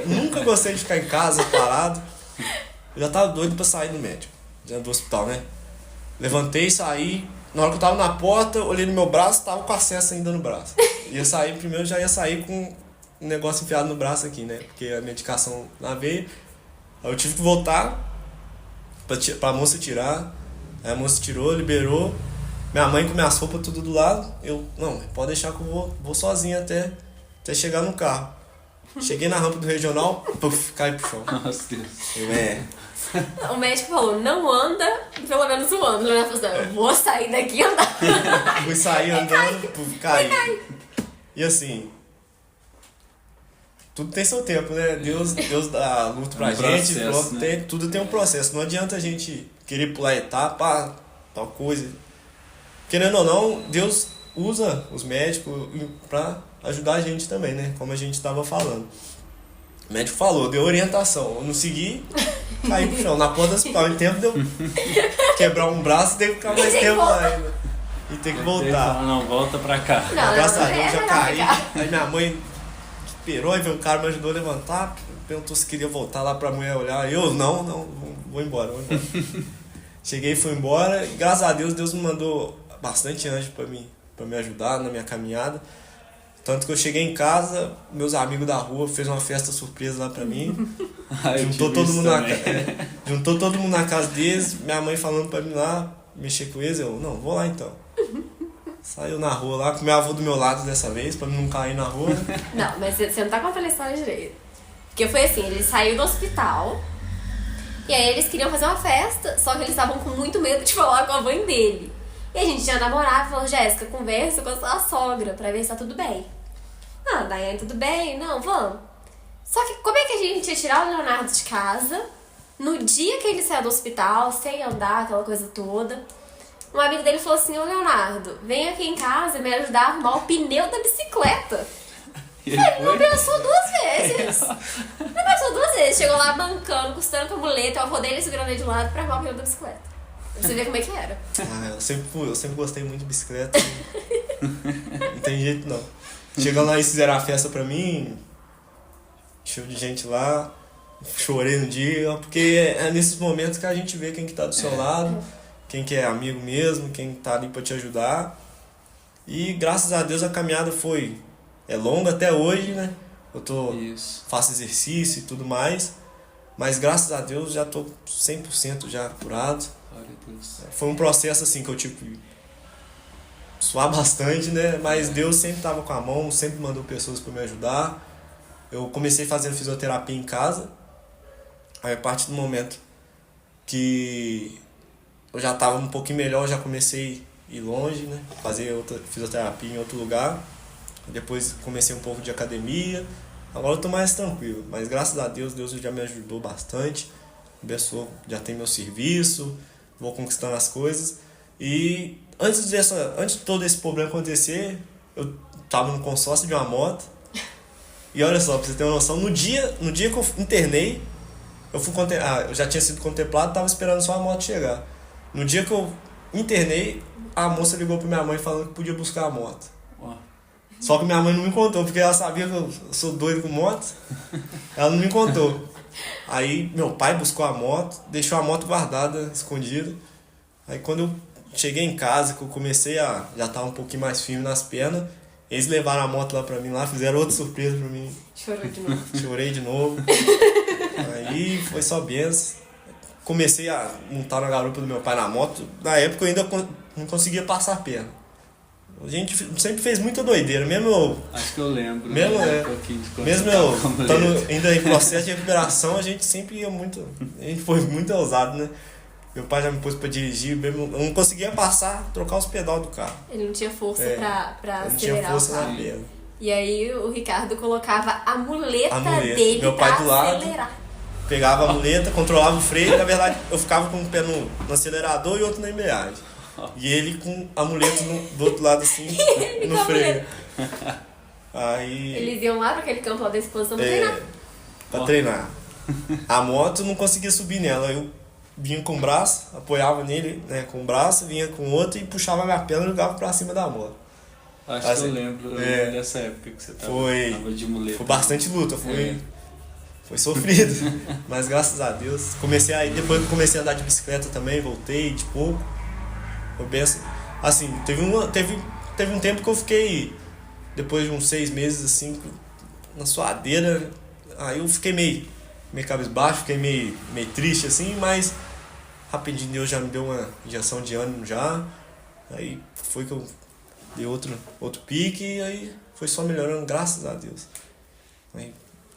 nunca gostei de ficar em casa, parado. Eu já tava doido pra sair do médico, já do hospital, né? Levantei, saí. Na hora que eu tava na porta, olhei no meu braço, tava com acesso ainda no braço. Ia sair, primeiro já ia sair com um negócio enfiado no braço aqui, né? Porque a medicação na veia. Aí eu tive que voltar pra moça tirar. Aí a moça tirou, liberou. Minha mãe com minhas roupas tudo do lado. Eu, não, pode deixar que eu vou sozinho até chegar no carro. Cheguei na rampa do regional, puf, caí pro chão.
Nossa Deus.
O médico falou, não anda, pelo menos um ano. Ela falou assim, eu vou sair daqui e andar.
Fui sair andando, puf, caí. E assim, tudo tem seu tempo, né? Deus dá luto pra gente,
processo, né?
Tudo tem um processo. Não adianta a gente querer pular etapa, tal coisa. Querendo ou não, Deus usa os médicos pra ajudar a gente também, né? Como a gente estava falando. O médico falou, deu orientação. Eu não segui, caí pro chão. Na porta do hospital, em tempo deu quebrar um braço e ter que ficar mais tempo lá ainda. E ter que voltar.
Não, volta pra cá.
Não,
Graças a Deus
é
já
melhor
caí.
ficar.
Aí minha mãe esperou, aí veio um cara me ajudou a levantar. Perguntou se queria voltar lá pra mulher olhar. Eu, não, vou embora. Cheguei e fui embora. E graças a Deus, Deus me mandou bastante anjo pra me ajudar na minha caminhada. Tanto que eu cheguei em casa, meus amigos da rua fez uma festa surpresa lá pra mim. Juntou todo mundo na casa deles, minha mãe falando pra mim lá, mexer com eles, eu, não, vou lá então. Saiu na rua lá, com meu avô do meu lado dessa vez, pra mim não cair na rua.
Não, mas você não tá contando a história direito. Porque foi assim, ele saiu do hospital, e aí eles queriam fazer uma festa, só que eles estavam com muito medo de falar com a mãe dele. E a gente já namorava, falou, Jéssica, conversa com a sua sogra pra ver se tá tudo bem. Ah, Daiane, tudo bem? Não, vamos. Só que como é que a gente ia tirar o Leonardo de casa no dia que ele saiu do hospital, sem andar, aquela coisa toda? Um amigo dele falou assim, ô Leonardo, vem aqui em casa me ajudar a arrumar o pneu da bicicleta. Ele não pensou duas vezes. Não pensou duas vezes. Chegou lá mancando, custando com a muleta, o avô dele segurando ele de lado pra arrumar o pneu da bicicleta. Pra você ver como é que era.
Eu sempre gostei muito de bicicleta. Não tem jeito não. Chegando lá, eles fizeram a festa pra mim, show de gente lá, chorei no dia, porque é nesses momentos que a gente vê quem que tá do seu lado, quem que é amigo mesmo, quem tá ali pra te ajudar. E graças a Deus a caminhada é longa até hoje, né? Faço exercício e tudo mais, mas graças a Deus já tô 100% já curado.
Glória a Deus.
Foi um processo assim que eu tive que suar bastante, né? Mas Deus sempre estava com a mão, sempre mandou pessoas para me ajudar. Eu comecei fazendo fisioterapia em casa. Aí a partir do momento que eu já estava um pouquinho melhor, eu já comecei a ir longe, né? Fazer outra fisioterapia em outro lugar. Depois comecei um pouco de academia. Agora eu tô mais tranquilo, mas graças a Deus, Deus já me ajudou bastante. Abençoou, já tem meu serviço, vou conquistando as coisas. E antes de todo esse problema acontecer, eu tava no consórcio de uma moto. E olha só, pra você ter uma noção, no dia que eu internei, eu já tinha sido contemplado, tava esperando só a moto chegar. No dia que eu internei, a moça ligou pra minha mãe falando que podia buscar a moto. Só que minha mãe não me contou, porque ela sabia que eu sou doido com moto. Ela não me contou. Aí meu pai buscou a moto, deixou a moto guardada, escondida. Aí quando eu cheguei em casa, que eu comecei já estar um pouquinho mais firme nas pernas, eles levaram a moto lá pra mim, fizeram outra surpresa pra mim.
Chorou de novo.
Chorei de novo. Aí foi só benção. Comecei a montar na garupa do meu pai na moto. Na época eu ainda não conseguia passar a perna. A gente sempre fez muita doideira, mesmo eu...
Acho que eu lembro.
Mesmo,
Um pouquinho de quando
mesmo
você
eu
tava com a
estando
muleta.
ainda em processo de recuperação, a gente sempre ia muito... A gente foi muito ousado, né? Meu pai já me pôs pra dirigir, mesmo, eu não conseguia passar, trocar os pedal do carro.
Ele não tinha força
É,
pra
Eu não tinha
acelerar o
força na
carro.
perna.
E aí o Ricardo colocava a muleta,
A muleta.
dele
Meu pai
pra
do lado.
acelerar.
Pegava a muleta, controlava o freio, na verdade eu ficava com um pé no acelerador e outro na embreagem. E ele com a muleta do outro lado assim,
Ele com
no
a
freio. Aí...
Eles iam lá pra aquele campo lá da exposição pra treinar.
Pra treinar. A moto não conseguia subir nela. Eu vinha com o braço, apoiava nele, né, com o braço, vinha com o outro e puxava a minha perna e jogava pra cima da moto.
Acho que
Assim,
eu lembro dessa época que você tava de muleta.
Foi bastante luta, foi sofrido. Mas graças a Deus. Depois que comecei a andar de bicicleta também, voltei de pouco. Foi bem assim, teve um tempo que eu fiquei, depois de uns 6 meses assim, na suadeira. Aí eu fiquei meio cabisbaixo, fiquei meio triste assim, mas rapidinho Deus já me deu uma injeção de ânimo já. Aí foi que eu dei outro pique e aí foi só melhorando, graças a Deus. Aí,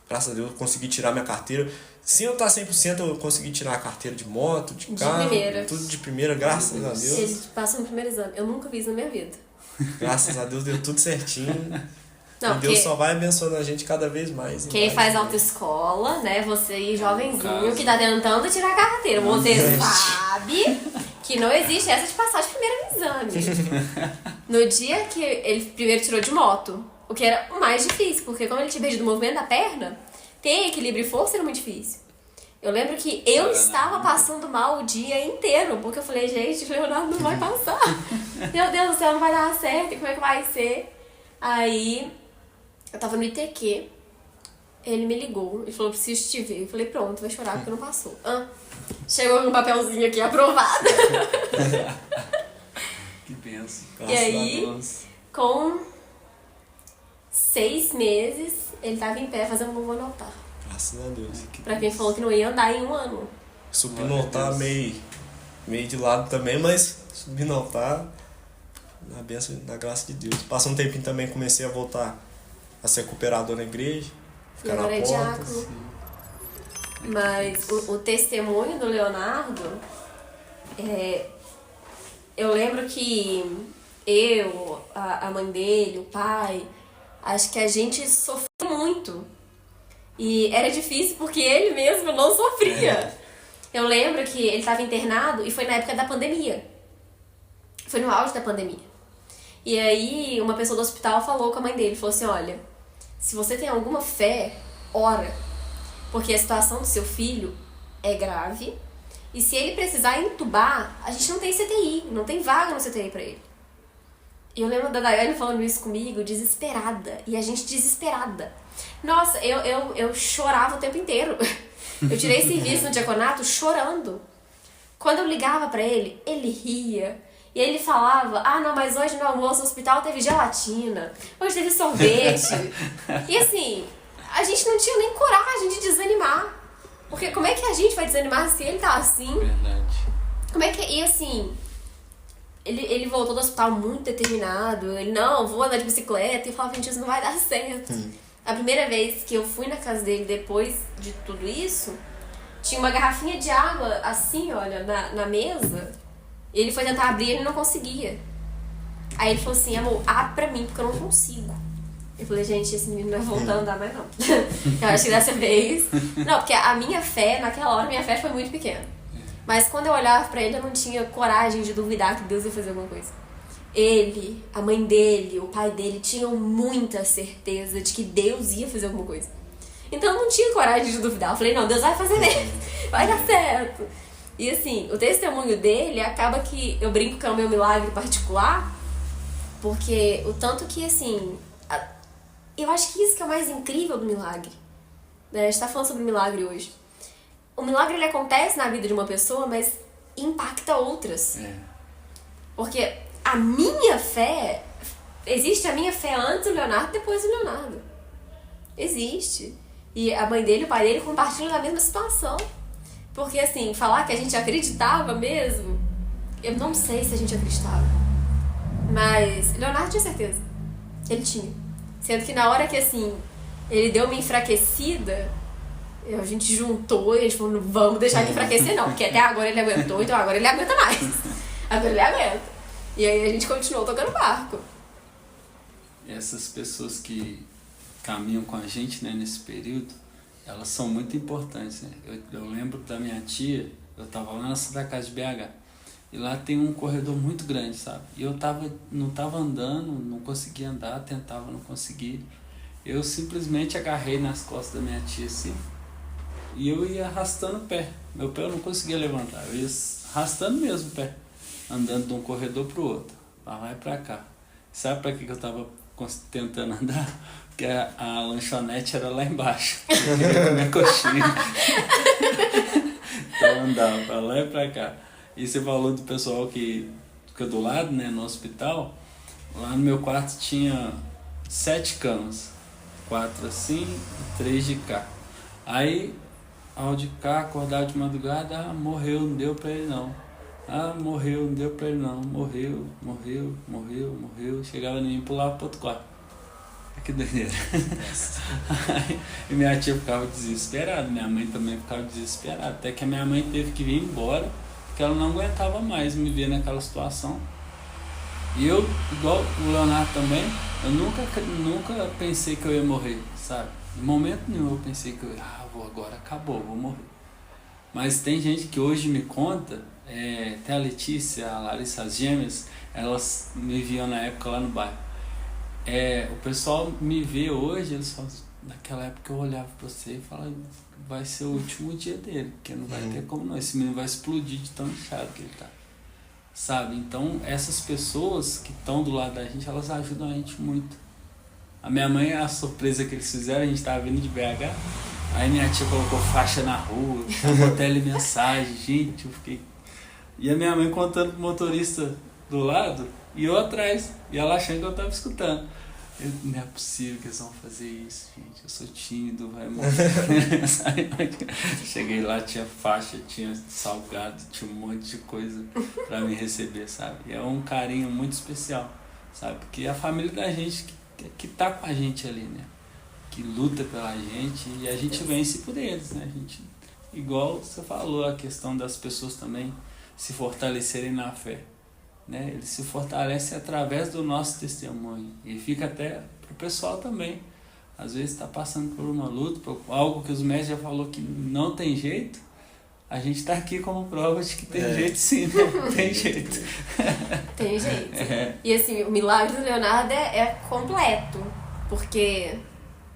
graças a Deus eu consegui tirar minha carteira. Sem eu estar 100%, eu consegui tirar a carteira de moto, de carro,
primeira.
tudo de primeira, graças a Deus.
Ele passou no primeiro exame. Eu nunca vi isso na minha vida.
Graças a Deus deu tudo certinho.
Não,
E Deus só vai abençoando a gente cada vez mais.
Quem
mais,
faz
né?
autoescola, né? Você aí, jovenzinho,
caso.
que tá tentando tirar a carteira. Você sabe que não existe essa de passar de primeiro no exame. No dia que ele primeiro tirou de moto, o que era o mais difícil, porque como ele tinha perdido o movimento da perna, ter equilíbrio e força era muito difícil. Eu lembro que eu estava passando mal o dia inteiro, porque eu falei, gente, o Leonardo não vai passar. Meu Deus do céu, não vai dar certo, como é que vai ser? Aí, eu tava no ITQ, ele me ligou e falou, preciso te ver. Eu falei, pronto, vai chorar porque não passou. Chegou com um papelzinho aqui, aprovado.
Que benção.
E aí, com 6 meses, ele tava em pé fazendo vovô no altar.
Graças a Deus.
Pra quem falou que não ia andar em um ano.
Subi no altar meio de lado também, mas subi no altar na bênção, na graça de Deus. Passou um tempinho também, comecei a voltar a ser cooperador na igreja,
E
ficar na
agora é
porta.
diácono. Mas o testemunho do Leonardo, eu lembro que eu, a mãe dele, o pai, acho que a gente sofreu muito. E era difícil porque ele mesmo não sofria. Eu lembro que ele estava internado e foi na época da pandemia. Foi no auge da pandemia. E aí uma pessoa do hospital falou com a mãe dele, falou assim, olha, se você tem alguma fé, ora. Porque a situação do seu filho é grave. E se ele precisar entubar, a gente não tem CTI, não tem vaga no CTI pra ele. E eu lembro da Daiane falando isso comigo, desesperada. E a gente desesperada. Nossa, eu chorava o tempo inteiro. Eu tirei serviço no diaconato chorando. Quando eu ligava pra ele, ele ria. E aí ele falava, não, mas hoje no almoço no hospital teve gelatina. Hoje teve sorvete. E assim, a gente não tinha nem coragem de desanimar. Porque como é que a gente vai desanimar se ele tá assim?
Verdade.
Como é que... E assim... Ele voltou do hospital muito determinado. Ele, não, vou andar de bicicleta. E eu falava, gente, isso não vai dar certo. A primeira vez que eu fui na casa dele depois de tudo isso, tinha uma garrafinha de água assim, olha, na mesa. E ele foi tentar abrir e ele não conseguia. Aí ele falou assim, amor, abre pra mim, porque eu não consigo. Eu falei, gente, esse menino não vai voltar a andar mais não. Eu acho que dessa vez... Não, porque a minha fé, naquela hora, minha fé foi muito pequena. Mas quando eu olhava pra ele, eu não tinha coragem de duvidar que Deus ia fazer alguma coisa. Ele, a mãe dele, o pai dele tinham muita certeza de que Deus ia fazer alguma coisa. Então eu não tinha coragem de duvidar. Eu falei, não, Deus vai fazer mesmo, vai dar certo. E assim, o testemunho dele acaba que eu brinco que é o meu milagre particular, porque o tanto que, assim, eu acho que isso que é o mais incrível do milagre. Né? A gente tá falando sobre milagre hoje. O milagre, ele acontece na vida de uma pessoa, mas impacta outras. Porque a minha fé... Existe a minha fé antes do Leonardo e depois do Leonardo. Existe. E a mãe dele e o pai dele compartilham da mesma situação. Porque, assim, falar que a gente acreditava mesmo... Eu não sei se a gente acreditava. Mas Leonardo tinha certeza. Ele tinha. Sendo que na hora que, assim, ele deu uma enfraquecida, a gente juntou e a gente falou, não vamos deixar ele enfraquecer não, porque até agora ele aguentou, então agora ele aguenta mais. Agora ele aguenta. E aí a gente continuou tocando barco.
Essas pessoas que caminham com a gente, né, nesse período, elas são muito importantes, né? Eu lembro da minha tia, eu tava lá na Santa Casa de BH, e lá tem um corredor muito grande, sabe? E eu não tava andando, não conseguia andar, tentava, não conseguia. Eu simplesmente agarrei nas costas da minha tia assim, e eu ia arrastando o pé. Meu pé eu não conseguia levantar, eu ia arrastando mesmo o pé, andando de um corredor pro outro, pra lá e pra cá. Sabe pra que eu tava tentando andar? Porque a lanchonete era lá embaixo. Eu queria comer coxinha. Então eu andava pra lá e pra cá. E você falou do pessoal que fica do lado, né, no hospital. Lá no meu quarto tinha 7 camas. 4 assim e 3 de cá. Aí, ao de cá, acordava de madrugada, morreu, não deu pra ele não. Morreu, não deu pra ele não. Morreu. Chegava em mim e pulava pro outro quarto. Que doideira. E minha tia ficava desesperada, minha mãe também ficava desesperada. Até que a minha mãe teve que vir embora, porque ela não aguentava mais me ver naquela situação. E eu, igual o Leonardo também, eu nunca pensei que eu ia morrer, sabe? Em momento nenhum eu pensei que agora acabou, vou morrer. Mas tem gente que hoje me conta, até a Letícia, a Larissa, as gêmeas, elas me viam na época lá no bairro. O pessoal me vê hoje, eles falam, naquela época eu olhava pra você e falava, vai ser o último dia dele, porque não vai ter como não, esse menino vai explodir de tão inchado que ele tá, sabe? Então essas pessoas que estão do lado da gente, elas ajudam a gente muito. A minha mãe, a surpresa que eles fizeram, a gente tava vindo de BH, aí minha tia colocou faixa na rua, botou telemensagem, gente, eu fiquei... E a minha mãe contando pro motorista do lado, e eu atrás, e ela achando que eu tava escutando. Não é possível que eles vão fazer isso, gente. Eu sou tímido, vai morrer. Cheguei lá, tinha faixa, tinha salgado, tinha um monte de coisa pra me receber, sabe? E é um carinho muito especial, sabe? Porque é a família da gente que tá com a gente ali, né? Que luta pela gente e a gente vence por eles, né? A gente, igual você falou, a questão das pessoas também se fortalecerem na fé. Né? Ele se fortalece através do nosso testemunho e fica até pro pessoal também. Às vezes está passando por uma luta, por algo que os médicos já falou que não tem jeito, a gente está aqui como prova de que tem jeito sim, né? Tem jeito.
Tem jeito. E assim, o milagre do Leonardo é completo, porque,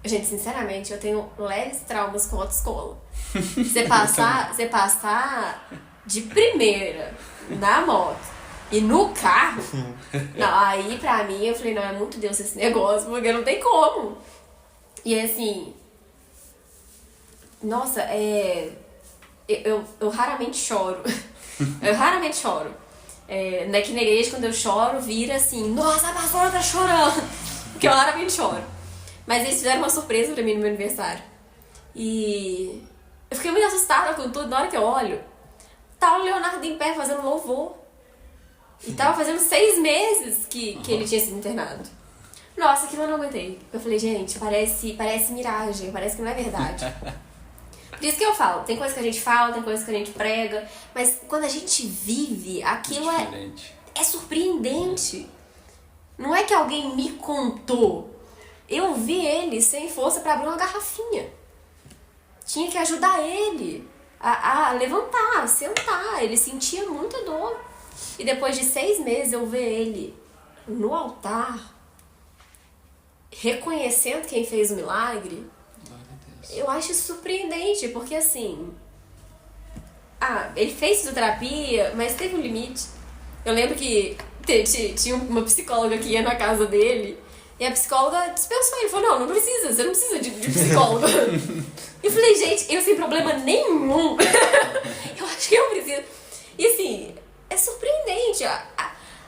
gente, sinceramente, eu tenho leves traumas com autoescola. Você passar de primeira na moto e no carro, não, aí pra mim eu falei, não, é muito Deus esse negócio, porque não tem como. E assim, nossa, eu raramente choro. Eu raramente choro. Aqui na igreja, quando eu choro, vira assim, nossa, a pastora tá chorando. Porque eu raramente choro. Mas eles fizeram uma surpresa pra mim no meu aniversário. E eu fiquei muito assustada com tudo. Na hora que eu olho, tá o Leonardo em pé fazendo louvor. E tava fazendo 6 meses que ele tinha sido internado. Nossa, aquilo eu não aguentei. Eu falei, gente, parece miragem, parece que não é verdade. Por isso que eu falo, tem coisa que a gente fala, tem coisa que a gente prega, mas quando a gente vive, aquilo é surpreendente. Não é que alguém me contou. Eu vi ele sem força pra abrir uma garrafinha. Tinha que ajudar ele a levantar, a sentar. Ele sentia muita dor. E depois de 6 meses eu ver ele no altar, reconhecendo quem fez o milagre, eu acho isso surpreendente, porque assim, ele fez fisioterapia, mas teve um limite. Eu lembro que tinha uma psicóloga que ia na casa dele, e a psicóloga dispensou ele, falou, não precisa, você não precisa de psicóloga. Eu falei, gente, eu sem problema nenhum, eu acho que eu preciso. E assim, é surpreendente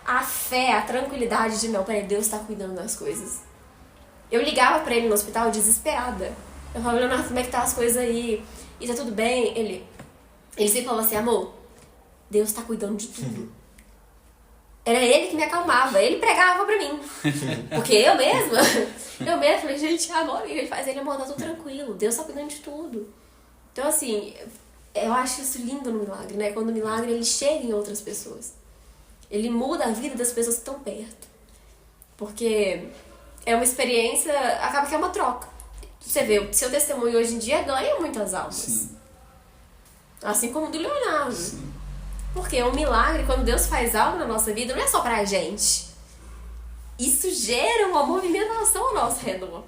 a fé, a tranquilidade de, não, peraí, Deus tá cuidando das coisas. Eu ligava pra ele no hospital desesperada. Eu falava, Leonardo, como é que tá as coisas aí? E tá tudo bem? Ele sempre falava assim, amor, Deus tá cuidando de tudo. Era ele que me acalmava, ele pregava pra mim. Porque eu mesma falei, gente, agora o que ele faz? Ele, amor, tá tudo tranquilo, Deus tá cuidando de tudo. Então, assim, eu acho isso lindo no milagre, né? Quando o milagre, ele chega em outras pessoas. Ele muda a vida das pessoas que estão perto. Porque é uma experiência, acaba que é uma troca. Você vê, o seu testemunho hoje em dia ganha muitas almas.
Sim.
Assim como o do Leonardo.
Sim.
Porque um milagre, quando Deus faz algo na nossa vida, não é só pra gente. Isso gera uma movimentação ao nosso redor.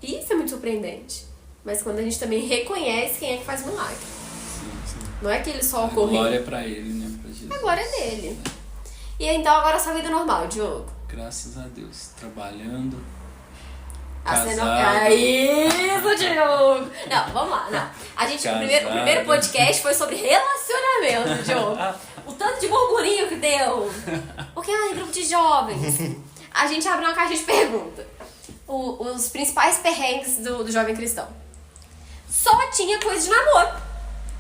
E isso é muito surpreendente. Mas quando a gente também reconhece quem é que faz o milagre.
Sim.
Não é que ele só
A
ocorreu.
glória é pra ele, né? Pra Jesus.
A glória é dele. E então agora a sua vida normal, Diogo.
Graças a Deus. Trabalhando.
É isso, Diogo! Não, vamos lá, não. A gente, o primeiro podcast foi sobre relacionamento, Diogo. O tanto de burburinho que deu. Porque, grupo de jovens. A gente abriu uma caixa de pergunta. Os principais perrengues do jovem cristão. Só tinha coisa de namoro.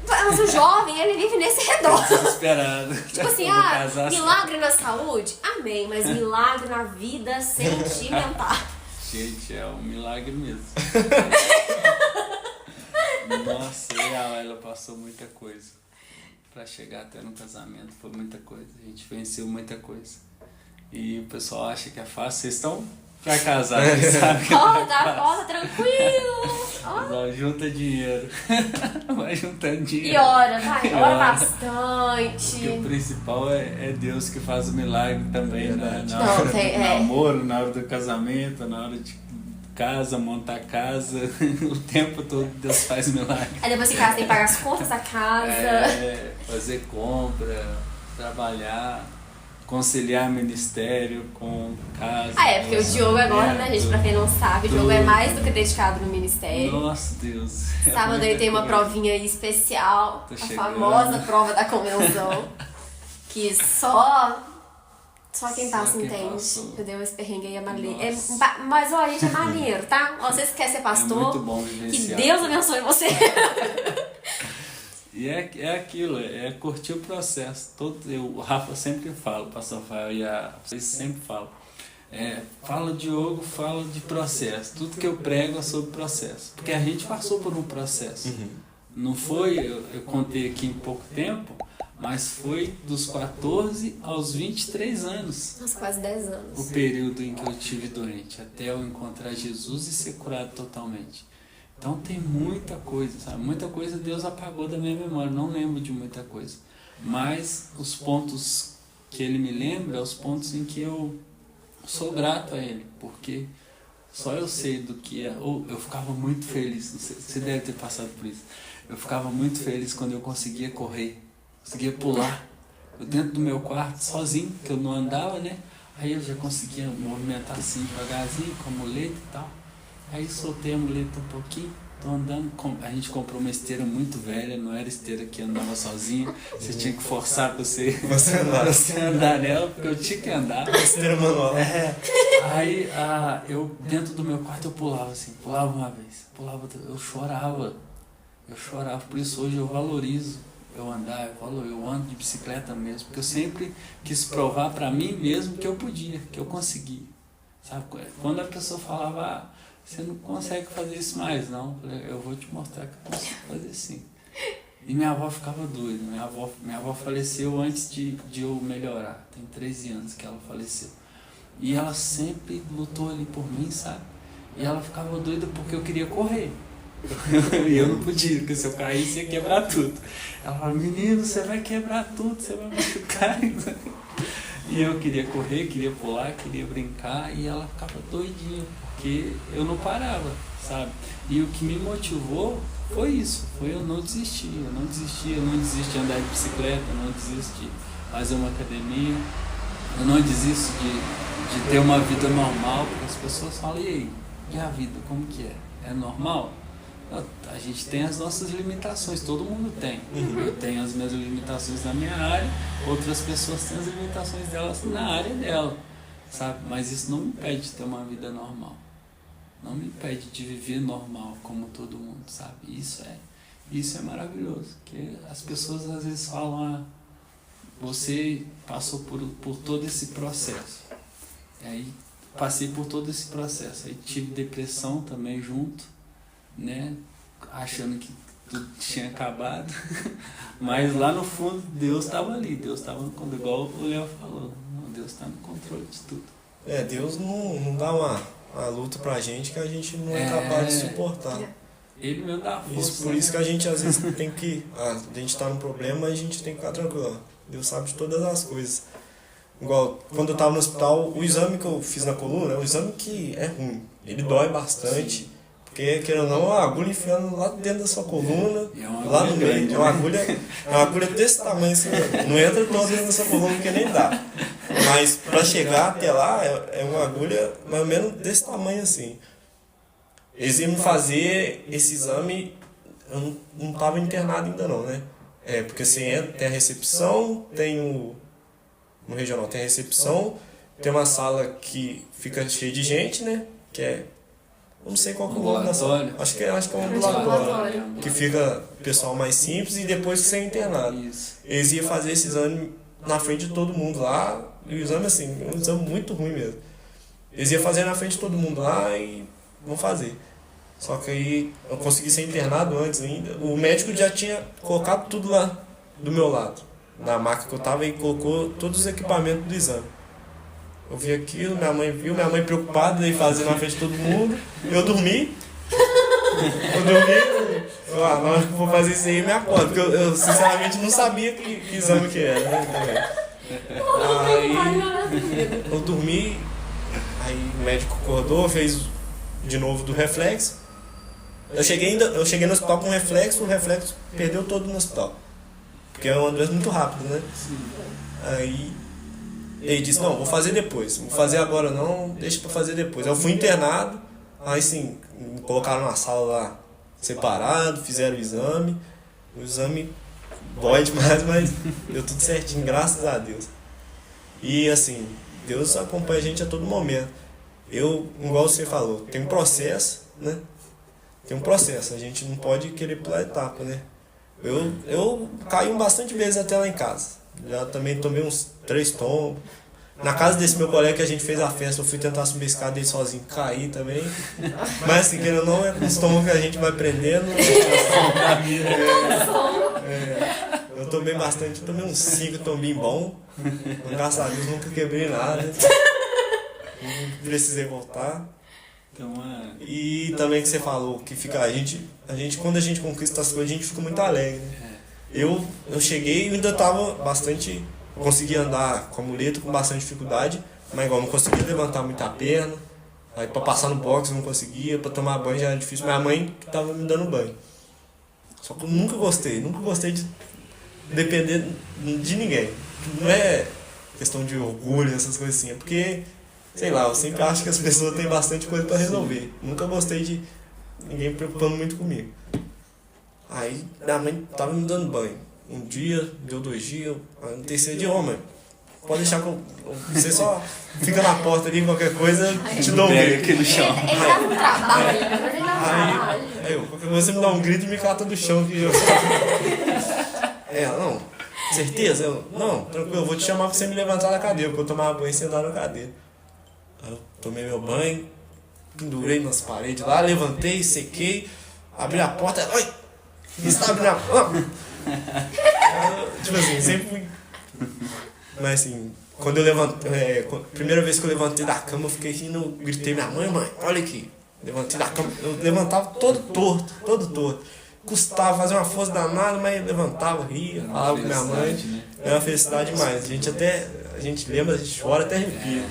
Mas o jovem, ele vive nesse redor.
Desesperado.
Tipo assim, milagre na saúde? Amém, mas milagre na vida sentimental.
Gente, é um milagre mesmo. Nossa, ela passou muita coisa. Pra chegar até no casamento foi muita coisa. A gente venceu muita coisa. E o pessoal acha que é fácil. Vocês estão pra casar, vocês sabem que
Tá tranquilo.
Ó, junta dinheiro. Vai juntando dinheiro.
E ora
Ora.
bastante.
Porque o principal é Deus que faz o milagre também na hora do namoro, na hora do casamento, na hora de casa, montar casa. O tempo todo Deus faz milagre.
Aí depois que casa tem que pagar as contas da casa.
Fazer compra, trabalhar, conciliar ministério com casa.
Porque o Diogo agora, né, gente, pra quem não sabe, o Diogo é mais do que dedicado no ministério.
Nossa, Deus.
Sábado aí tem uma provinha aí especial,
Tô
a
chegando.
famosa prova da convenção, que só quem
Só
passa
quem
entende.
passou.
Entendeu? Esse perrengue aí é maneiro.
Nossa.
Mas, ó, gente, é maneiro, tá? Ó, vocês que querem ser pastor,
É muito bom
que
vivenciar.
Deus abençoe você.
E é aquilo, é curtir o processo. O Rafa sempre fala, o pastor Rafael e vocês sempre falam. Fala Diogo, fala de processo. Tudo que eu prego é sobre processo. Porque a gente passou por um processo. Não foi, eu contei aqui em pouco tempo, mas foi dos 14 aos 23 anos.
Nossa, quase 10 anos.
O período em que eu estive doente, até eu encontrar Jesus e ser curado totalmente. Então tem muita coisa, sabe? Muita coisa Deus apagou da minha memória, não lembro de muita coisa. Mas os pontos que Ele me lembra, os pontos em que eu sou grato a Ele, porque só eu sei do que é. Eu ficava muito feliz, você deve ter passado por isso. Eu ficava muito feliz quando eu conseguia correr, conseguia pular. Eu dentro do meu quarto, sozinho, que eu não andava, né? Aí eu já conseguia movimentar assim devagarzinho, com a muleta e tal. Aí soltei a muleta um pouquinho, tô andando. A gente comprou uma esteira muito velha, não era esteira que andava sozinha. Você tinha que forçar pra você andar nela, porque eu tinha que andar.
Esteira manual.
Aí eu, dentro do meu quarto, eu pulava assim, pulava uma vez, pulava outra, eu chorava, por isso hoje eu valorizo eu andar, eu ando de bicicleta mesmo, porque eu sempre quis provar pra mim mesmo que eu podia, que eu conseguia, sabe? Quando a pessoa falava, você não consegue fazer isso mais, não, eu vou te mostrar que eu consigo fazer sim. E minha avó ficava doida, minha avó faleceu antes de eu melhorar, tem 13 anos que ela faleceu. E ela sempre lutou ali por mim, sabe? E ela ficava doida porque eu queria correr. E eu não podia, porque se eu caísse ia quebrar tudo. Ela falava, menino, você vai quebrar tudo, você vai machucar. E eu queria correr, queria pular, queria brincar. E ela ficava doidinha, porque eu não parava, sabe? E o que me motivou foi isso, foi eu não desistir. Eu não desisti de andar de bicicleta, eu não desisto de fazer uma academia. Eu não desisto de ter uma vida normal, porque as pessoas falam, e aí, e a vida, como que é? É normal? A gente tem as nossas limitações, todo mundo tem. Eu tenho as minhas limitações na minha área, outras pessoas têm as limitações delas na área dela, sabe? Mas isso não me impede de ter uma vida normal. Não me impede de viver normal, como todo mundo, sabe? Isso é maravilhoso, porque as pessoas às vezes falam, você passou por todo esse processo. Aí passei por todo esse processo. Aí tive depressão também junto, né? Achando que tudo tinha acabado. Mas lá no fundo Deus estava ali, Deus estava no controle, igual o Léo falou. Deus está no controle de tudo.
Deus não dá uma luta pra gente que a gente não é capaz de suportar.
Ele mesmo dá força.
Por isso que a gente às vezes tem que. A gente tá num problema, a gente tem que ficar tranquilo. Deus sabe de todas as coisas. Igual, quando eu tava no hospital, o exame que eu fiz na coluna é um exame que é ruim. Ele dói bastante. Porque, querendo ou não, a agulha enfiando lá dentro da sua coluna, lá no meio. É uma agulha desse tamanho assim, não entra toda dentro da sua coluna porque nem dá. Mas pra chegar até lá, é uma agulha mais ou menos desse tamanho assim. Eles iam me fazer esse exame, eu não tava internado ainda não, né? Porque você entra, tem a recepção, no regional tem a recepção, tem uma sala que fica cheia de gente, né? Que é, eu não sei qual que é o nome da sala. Acho que é um ambulatório. Que fica o pessoal mais simples e depois que você é internado. Eles iam fazer esse exame na frente de todo mundo lá. E o exame, assim, é um exame muito ruim mesmo. Eles iam fazer na frente de todo mundo lá e vão fazer. Só que aí eu consegui ser internado antes ainda. O médico já tinha colocado tudo lá do meu lado, na maca que eu tava, e colocou todos os equipamentos do exame. Eu vi aquilo, minha mãe viu, minha mãe preocupada em fazer na frente de todo mundo. Eu dormi. Na hora que eu vou fazer isso aí, eu me acordo. Porque eu sinceramente não sabia que exame que era, né? Aí eu dormi, aí o médico acordou, fez de novo do reflexo. Eu cheguei no hospital com reflexo, o reflexo perdeu todo no hospital. Porque é uma doença muito rápida, né? Aí ele disse, não, vou fazer depois. Não vou fazer agora não, deixa pra fazer depois. Eu fui internado, aí sim, me colocaram na sala lá separado, fizeram o exame. O exame dói demais, mas deu tudo certinho, graças a Deus. E assim, Deus acompanha a gente a todo momento. Igual você falou, tem um processo, né? Tem um processo, a gente não pode querer pular etapa, né? Eu caí bastante vezes até lá em casa. Já também tomei uns 3 tombos. Na casa desse meu colega que a gente fez a festa, eu fui tentar subir a escada dele sozinho, caí também. Mas assim, querendo ou não, é com os tombos que a gente vai prendendo. Eu tomei bastante, tomei uns 5 tombinhos bons. Graças a Deus nunca quebrei nada. Não precisei voltar. E também que você falou, que fica, a gente quando a gente conquista as coisas, a gente fica muito alegre, né? Eu cheguei e ainda tava bastante. Eu consegui andar com a muleta com bastante dificuldade, mas igual não conseguia levantar muito a perna. Aí pra passar no box eu não conseguia, pra tomar banho já era difícil. Minha mãe tava me dando banho. Só que eu nunca gostei de depender de ninguém. Não é questão de orgulho, essas coisas assim, é porque, sei lá, eu sempre acho que as pessoas têm bastante coisa pra resolver. Nunca gostei de ninguém preocupando muito comigo. Aí minha mãe tava me dando banho. Um dia, deu 2 dias, aí no 3º dia, mãe, pode deixar que você só fica na porta ali, qualquer coisa, te dou um grito.
Aqui no chão.
Aí qualquer coisa você me dá um grito e me cata do chão. Não, certeza? Não, tranquilo, eu vou te chamar pra você me levantar da cadeira, porque eu tomava banho e sentar na cadeira. Aí eu tomei meu banho, pendurei nas paredes lá, levantei, sequei, abri a porta, oi! Está abrindo a porta. Tipo assim, sempre fui. Mas assim, quando eu levantei. Primeira vez que eu levantei da cama, eu fiquei rindo, gritei, minha mãe, olha aqui. Levantei da cama, eu levantava todo torto. Custava fazer uma força danada, mas levantava, ria, falava com minha mãe. É uma felicidade demais. A gente lembra, a gente chora, até arrepia.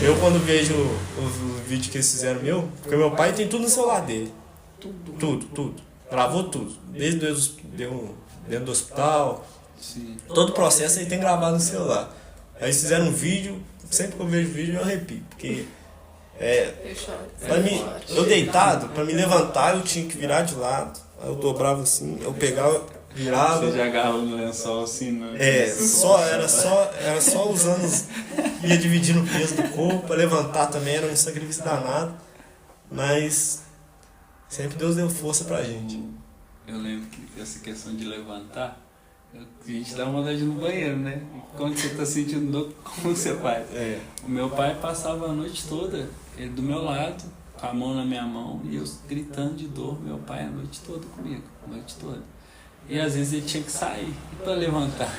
Eu quando vejo os vídeos que eles fizeram porque meu pai tem tudo no celular dele. Tudo. Gravou tudo, desde dentro do hospital.
Sim.
Todo o processo aí tem gravado no celular. Aí eles fizeram um vídeo, sempre que eu vejo vídeo eu arrepio, porque eu deitado, pra me levantar eu tinha que virar de lado, aí eu dobrava assim, eu pegava, virava.
Você já agarrou no lençol assim, né?
Era só usando, ia dividindo o peso do corpo, pra levantar também era um sacrifício danado, mas sempre Deus deu força pra gente.
Eu lembro que essa questão de levantar, A gente dá vontade de ir no banheiro, né? E quando você tá sentindo dor, como você faz? O meu pai passava a noite toda, ele do meu lado, com a mão na minha mão, e eu gritando de dor, meu pai a noite toda comigo, a noite toda. E às vezes ele tinha que sair para levantar.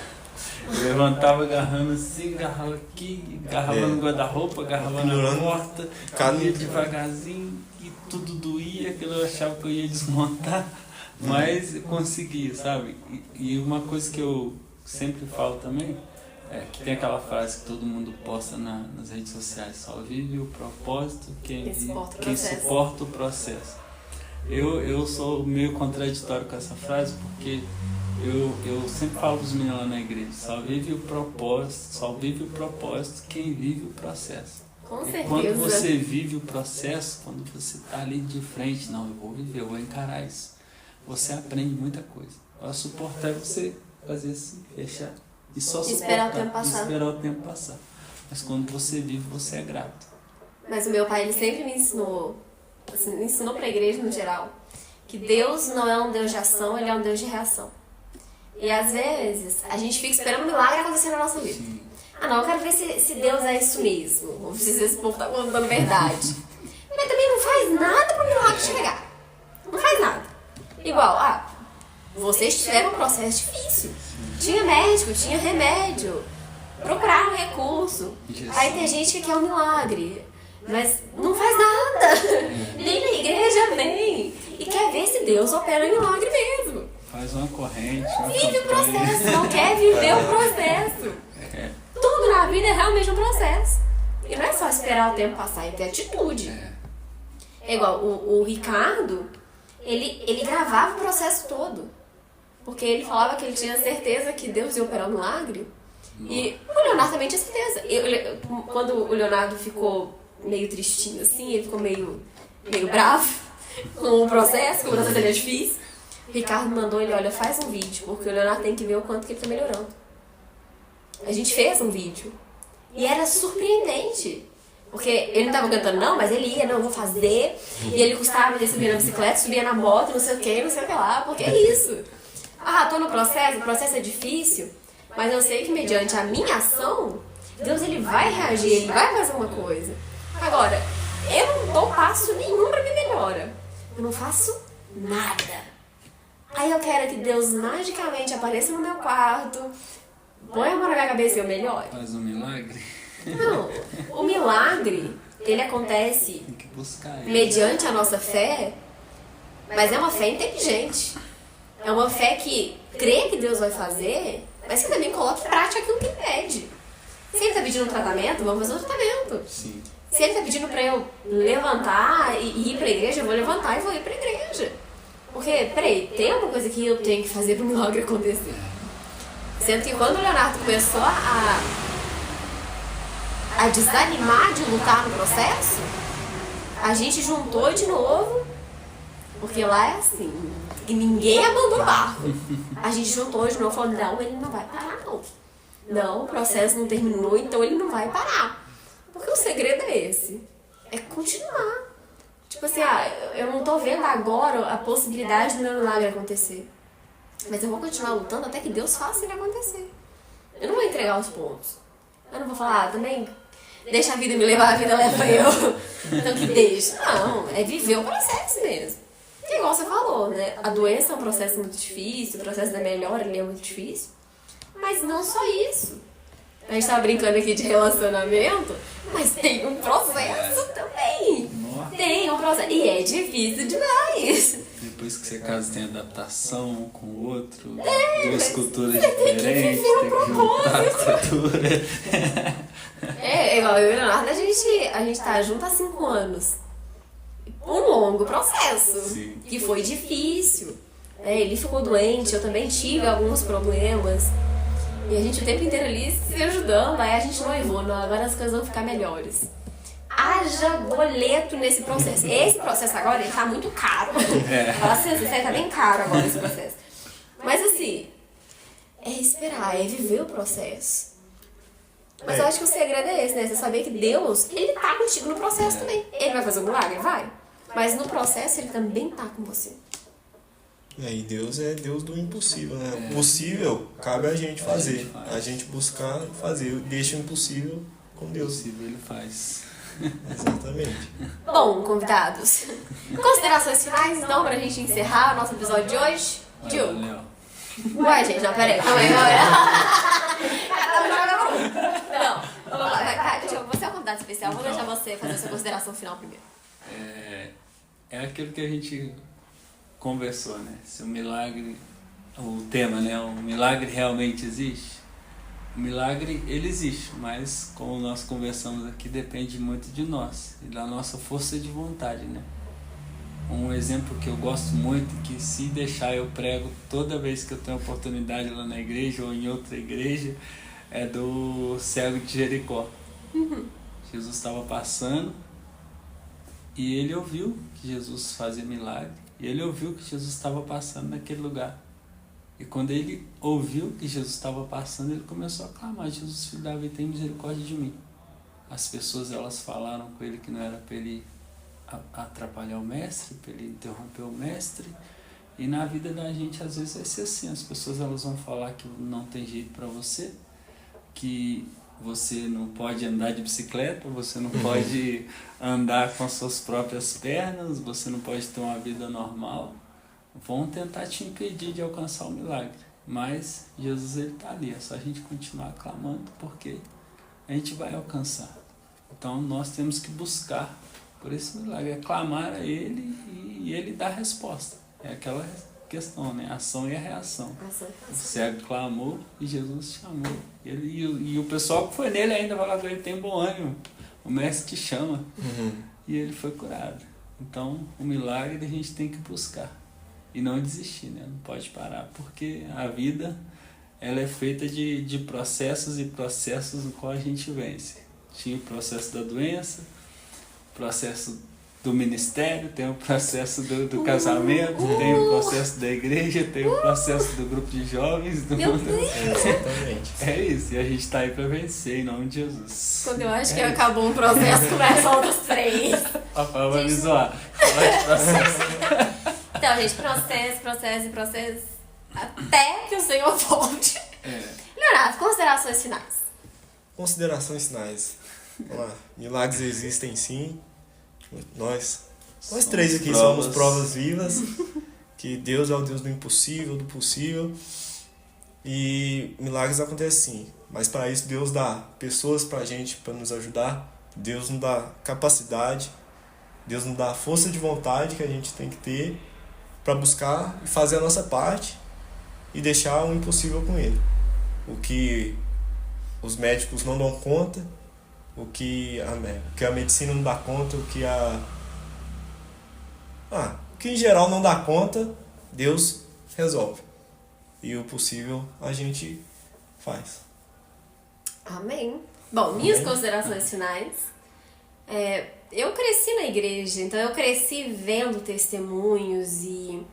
Eu levantava agarrando assim, agarrava aqui, agarrava no guarda-roupa, agarrava na porta, ia devagarzinho e tudo doía, que eu achava que eu ia desmontar, mas conseguia, sabe? E uma coisa que eu sempre falo também, é que tem aquela frase que todo mundo posta nas redes sociais, só vive o propósito quem suporta o processo. Eu sou meio contraditório com essa frase, porque eu sempre falo para os meninos lá na igreja, só vive o propósito quem vive o processo.
Com certeza.
E quando você vive o processo, quando você está ali de frente, não, eu vou viver, eu vou encarar isso, você aprende muita coisa. Para suportar é você fazer assim, fechar e só
esperar
esperar o tempo passar. Mas quando você vive, você é grato.
Mas o meu pai, ele sempre me ensinou, assim, me ensinou pra igreja no geral, que Deus não é um Deus de ação, ele é um Deus de reação. E às vezes a gente fica esperando um milagre acontecer na nossa vida.
Sim.
Ah não, eu quero ver se Deus é isso mesmo, ou se esse povo tá contando verdade. Mas também não faz nada pro milagre chegar. Não faz nada. Igual, vocês tiveram um processo difícil. Tinha médico, tinha remédio, procuraram recurso. Aí tem gente que quer um milagre, mas não faz nada. Nem na igreja vem. E quer ver se Deus opera um milagre mesmo.
Faz uma corrente.
Vive o processo, não quer viver o processo. Tudo na vida é realmente um processo. E não é só esperar o tempo passar, é ter atitude. É igual o Ricardo, ele gravava o processo todo. Porque ele falava que ele tinha certeza que Deus ia operar um milagre. E o Leonardo também tinha certeza. Quando o Leonardo ficou meio tristinho assim, ele ficou meio bravo com o processo, que o processo era difícil. O Ricardo mandou ele, olha, faz um vídeo, porque o Leonardo tem que ver o quanto que ele tá melhorando. A gente fez um vídeo. E era surpreendente. Porque ele não tava cantando não, mas ele ia, não, eu vou fazer. E ele gostava de subir na bicicleta, subia na moto, não sei o que lá, porque é isso. Tô no processo, o processo é difícil, mas eu sei que mediante a minha ação, Deus ele vai reagir, ele vai fazer uma coisa. Agora, eu não dou passo nenhum pra minha melhora. Eu não faço nada. Aí eu quero que Deus magicamente apareça no meu quarto, põe a mão na minha cabeça e eu melhore.
Faz um milagre?
Não, o milagre, ele acontece
Tem que buscar ele.
mediante a nossa fé, mas é uma fé inteligente. É uma fé que crê que Deus vai fazer, mas que também coloca em prática aquilo que ele pede. Se ele está pedindo um tratamento, vamos fazer um tratamento.
Sim.
Se ele está pedindo para eu levantar e ir para a igreja, eu vou levantar e vou ir para a igreja. Porque, peraí, tem alguma coisa que eu tenho que fazer para o milagre acontecer. Sendo que quando o Leonardo começou a desanimar de lutar no processo, a gente juntou de novo, porque lá é assim, que ninguém abandona o barco. A gente juntou de novo e falou, não, ele não vai parar não. Não, o processo não terminou, então ele não vai parar. Porque o segredo é esse, é continuar. Tipo assim, eu não tô vendo agora a possibilidade do meu milagre acontecer. Mas eu vou continuar lutando até que Deus faça ele acontecer. Eu não vou entregar os pontos. Eu não vou falar, também deixa a vida me levar, a vida leva eu. Então que deixa. Não, é viver o processo mesmo. E igual você falou, né? A doença é um processo muito difícil, o processo da melhora ele é muito difícil. Mas não só isso. A gente tava brincando aqui de relacionamento, mas tem um processo também.
Nossa.
Tem um processo. E é difícil demais.
Depois que você casa, tem adaptação com o outro, duas
mas
culturas
você tem que
diferentes,
viver
tem que juntar a cultura.
É, igual eu e o Leonardo, a gente tá junto há 5 anos. Um longo processo.
Sim.
Que foi difícil. Ele ficou doente, eu também tive alguns problemas. E a gente o tempo inteiro ali se ajudando, aí a gente noivou, não, agora as coisas vão ficar melhores. Haja boleto nesse processo. Esse processo agora, ele tá muito caro. Fala assim, tá bem caro agora esse processo. Mas assim, é esperar, é viver o processo. Mas eu acho que o segredo é esse, né? Você saber que Deus, ele tá contigo no processo também. Ele vai fazer um milagre? Vai. Mas no processo, ele também tá com você.
E aí Deus é Deus do impossível, né? O possível cabe a gente fazer. A gente buscar fazer. Deixa o impossível com Deus.
Possível ele faz.
Exatamente.
Bom, convidados, considerações finais, então, pra gente encerrar o nosso episódio de hoje? Gil. Ué, gente, não, peraí. Calma aí. Não, vamos lá. Gil, você é um convidado especial. Vou deixar você fazer a sua consideração final primeiro.
É aquilo que a gente conversou, né? Se o milagre, o tema, né? O milagre realmente existe? O milagre, ele existe, mas como nós conversamos aqui, depende muito de nós e da nossa força de vontade, né? Um exemplo que eu gosto muito, que se deixar eu prego toda vez que eu tenho oportunidade lá na igreja ou em outra igreja, é do cego de Jericó. Jesus estava passando e ele ouviu que Jesus fazia milagre, e ele ouviu que Jesus estava passando naquele lugar. E quando ele ouviu que Jesus estava passando, ele começou a clamar: Jesus, filho de Davi, tem misericórdia de mim. As pessoas, elas falaram com ele que não era para ele atrapalhar o mestre, para ele interromper o mestre. E na vida da gente, às vezes, vai ser assim: as pessoas, elas vão falar que não tem jeito para você, que você não pode andar de bicicleta, você não pode andar com as suas próprias pernas, você não pode ter uma vida normal. Vão tentar te impedir de alcançar o milagre, mas Jesus, ele está ali, é só a gente continuar clamando, porque a gente vai alcançar. Então nós temos que buscar por esse milagre, é clamar a ele e ele dá a resposta. É aquela questão, né? A ação e a reação. O cego clamou e Jesus chamou. E o pessoal que foi nele ainda falou que ele tem bom ânimo, o mestre te chama. E ele foi curado. Então o milagre a gente tem que buscar. E não desistir, né? Não pode parar, porque a vida, ela é feita de processos e processos no qual a gente vence. Tinha o processo da doença, o processo do ministério, tem o processo do casamento, tem o processo da igreja, tem o processo do grupo de jovens.
Exatamente.
É isso, e a gente tá aí para vencer, em nome de Jesus.
Quando eu acho que acabou um processo, começam outros três.
Papai vai me zoar. Falar de processo.
Então, gente, processo, até que o Senhor volte. Leonardo, considerações finais.
Considerações finais. Vamos lá. Milagres existem sim. Nós três aqui somos provas vivas que Deus é o Deus do impossível, do possível. E milagres acontecem sim. Mas para isso Deus dá pessoas pra gente, para nos ajudar. Deus nos dá capacidade. Deus nos dá a força de vontade que a gente tem que ter para buscar e fazer a nossa parte e deixar o impossível com ele. O que os médicos não dão conta, o que a medicina não dá conta, o que em geral não dá conta, Deus resolve. E o possível a gente faz.
Amém. Bom, minhas considerações finais. Eu cresci na igreja, então eu cresci vendo testemunhos e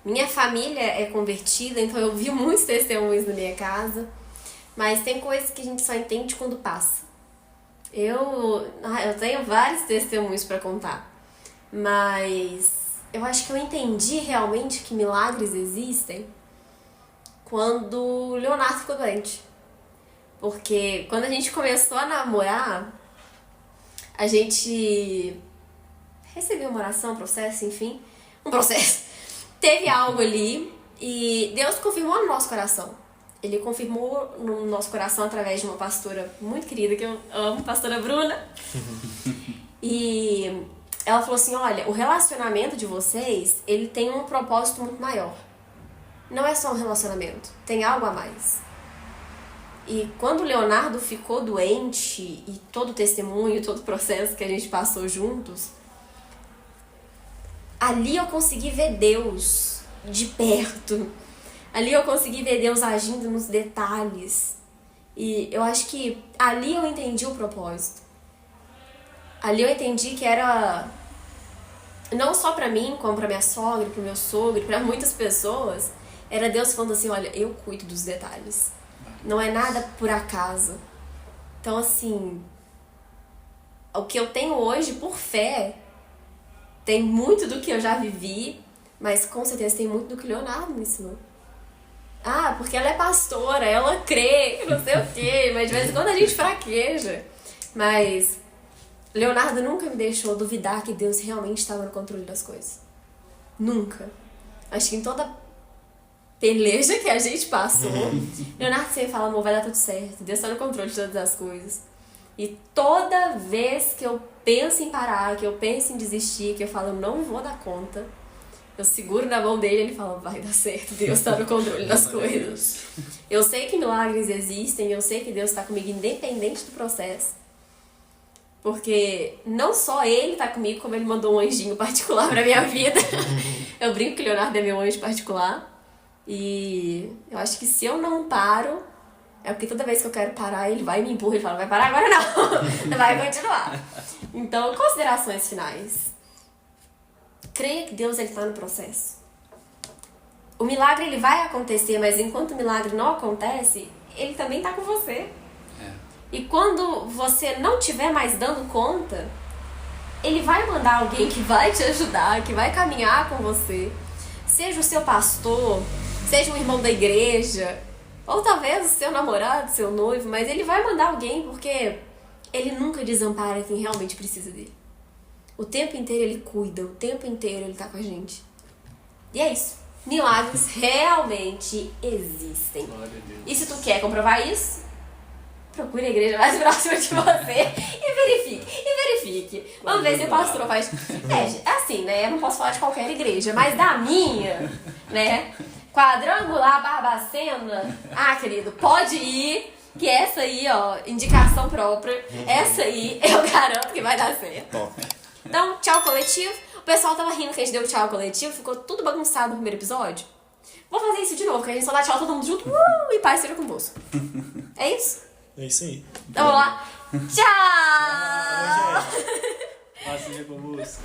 minha família é convertida, então eu vi muitos testemunhos na minha casa, mas tem coisas que a gente só entende quando passa. Eu tenho vários testemunhos para contar, mas eu acho que eu entendi realmente que milagres existem quando o Leonardo ficou doente. Porque quando a gente começou a namorar, a gente recebeu uma oração, um processo. Teve algo ali e Deus confirmou no nosso coração. Ele confirmou no nosso coração através de uma pastora muito querida, que eu amo, pastora Bruna. E ela falou assim: olha, o relacionamento de vocês, ele tem um propósito muito maior. Não é só um relacionamento, tem algo a mais. E quando o Leonardo ficou doente, e todo o testemunho, todo o processo que a gente passou juntos, ali eu consegui ver Deus de perto. Ali eu consegui ver Deus agindo nos detalhes. E eu acho que ali eu entendi o propósito. Ali eu entendi que era não só pra mim, como pra minha sogra, pro meu sogro, pra muitas pessoas, era Deus falando assim: olha, eu cuido dos detalhes. Não é nada por acaso. Então, assim, o que eu tenho hoje por fé tem muito do que eu já vivi, Mas com certeza tem muito do que Leonardo me ensinou. Ah, porque ela é pastora, ela crê, não sei o quê, mas de vez em quando a gente fraqueja. Mas Leonardo nunca me deixou duvidar que Deus realmente estava no controle das coisas. Nunca. Acho que em toda peleja que a gente passou, Leonardo sempre fala, amor, vai dar tudo certo, Deus está no controle de todas as coisas. E toda vez que eu penso em parar, que eu penso em desistir, que eu falo, eu não vou dar conta, eu seguro na mão dele e ele fala, vai dar certo, Deus está no controle das coisas. Eu sei que milagres existem, eu sei que Deus está comigo independente do processo. Porque não só ele tá comigo, como ele mandou um anjinho particular pra minha vida. Eu brinco que o Leonardo é meu anjo particular. E eu acho que se eu não paro, é porque toda vez que eu quero parar, ele vai e me empurra e fala, vai parar agora não, vai continuar. Então, considerações finais. Creia que Deus está no processo. O milagre ele vai acontecer, mas enquanto o milagre não acontece, ele também está com você. E quando você não estiver mais dando conta, ele vai mandar alguém que vai te ajudar, que vai caminhar com você. Seja o seu pastor, seja um irmão da igreja, ou talvez o seu namorado, seu noivo, mas ele vai mandar alguém porque ele nunca desampara quem realmente precisa dele. O tempo inteiro ele cuida, o tempo inteiro ele tá com a gente. E é isso. Milagres realmente existem. E se tu quer comprovar isso, procure a igreja mais próxima de você e verifique. Vamos ver se o pastor faz... É assim, né? Eu não posso falar de qualquer igreja, mas da minha, né? Quadrangular Barbacena, querido, pode ir, que essa aí, ó, indicação própria, essa aí eu garanto que vai dar certo.
Top.
Então, tchau coletivo. O pessoal tava rindo que a gente deu tchau coletivo, ficou tudo bagunçado no primeiro episódio. Vou fazer isso de novo, que a gente só dá tchau todo mundo junto e paz seja convosco. É isso?
É isso aí.
Então vamos lá. Tchau!
Paz seja convosco.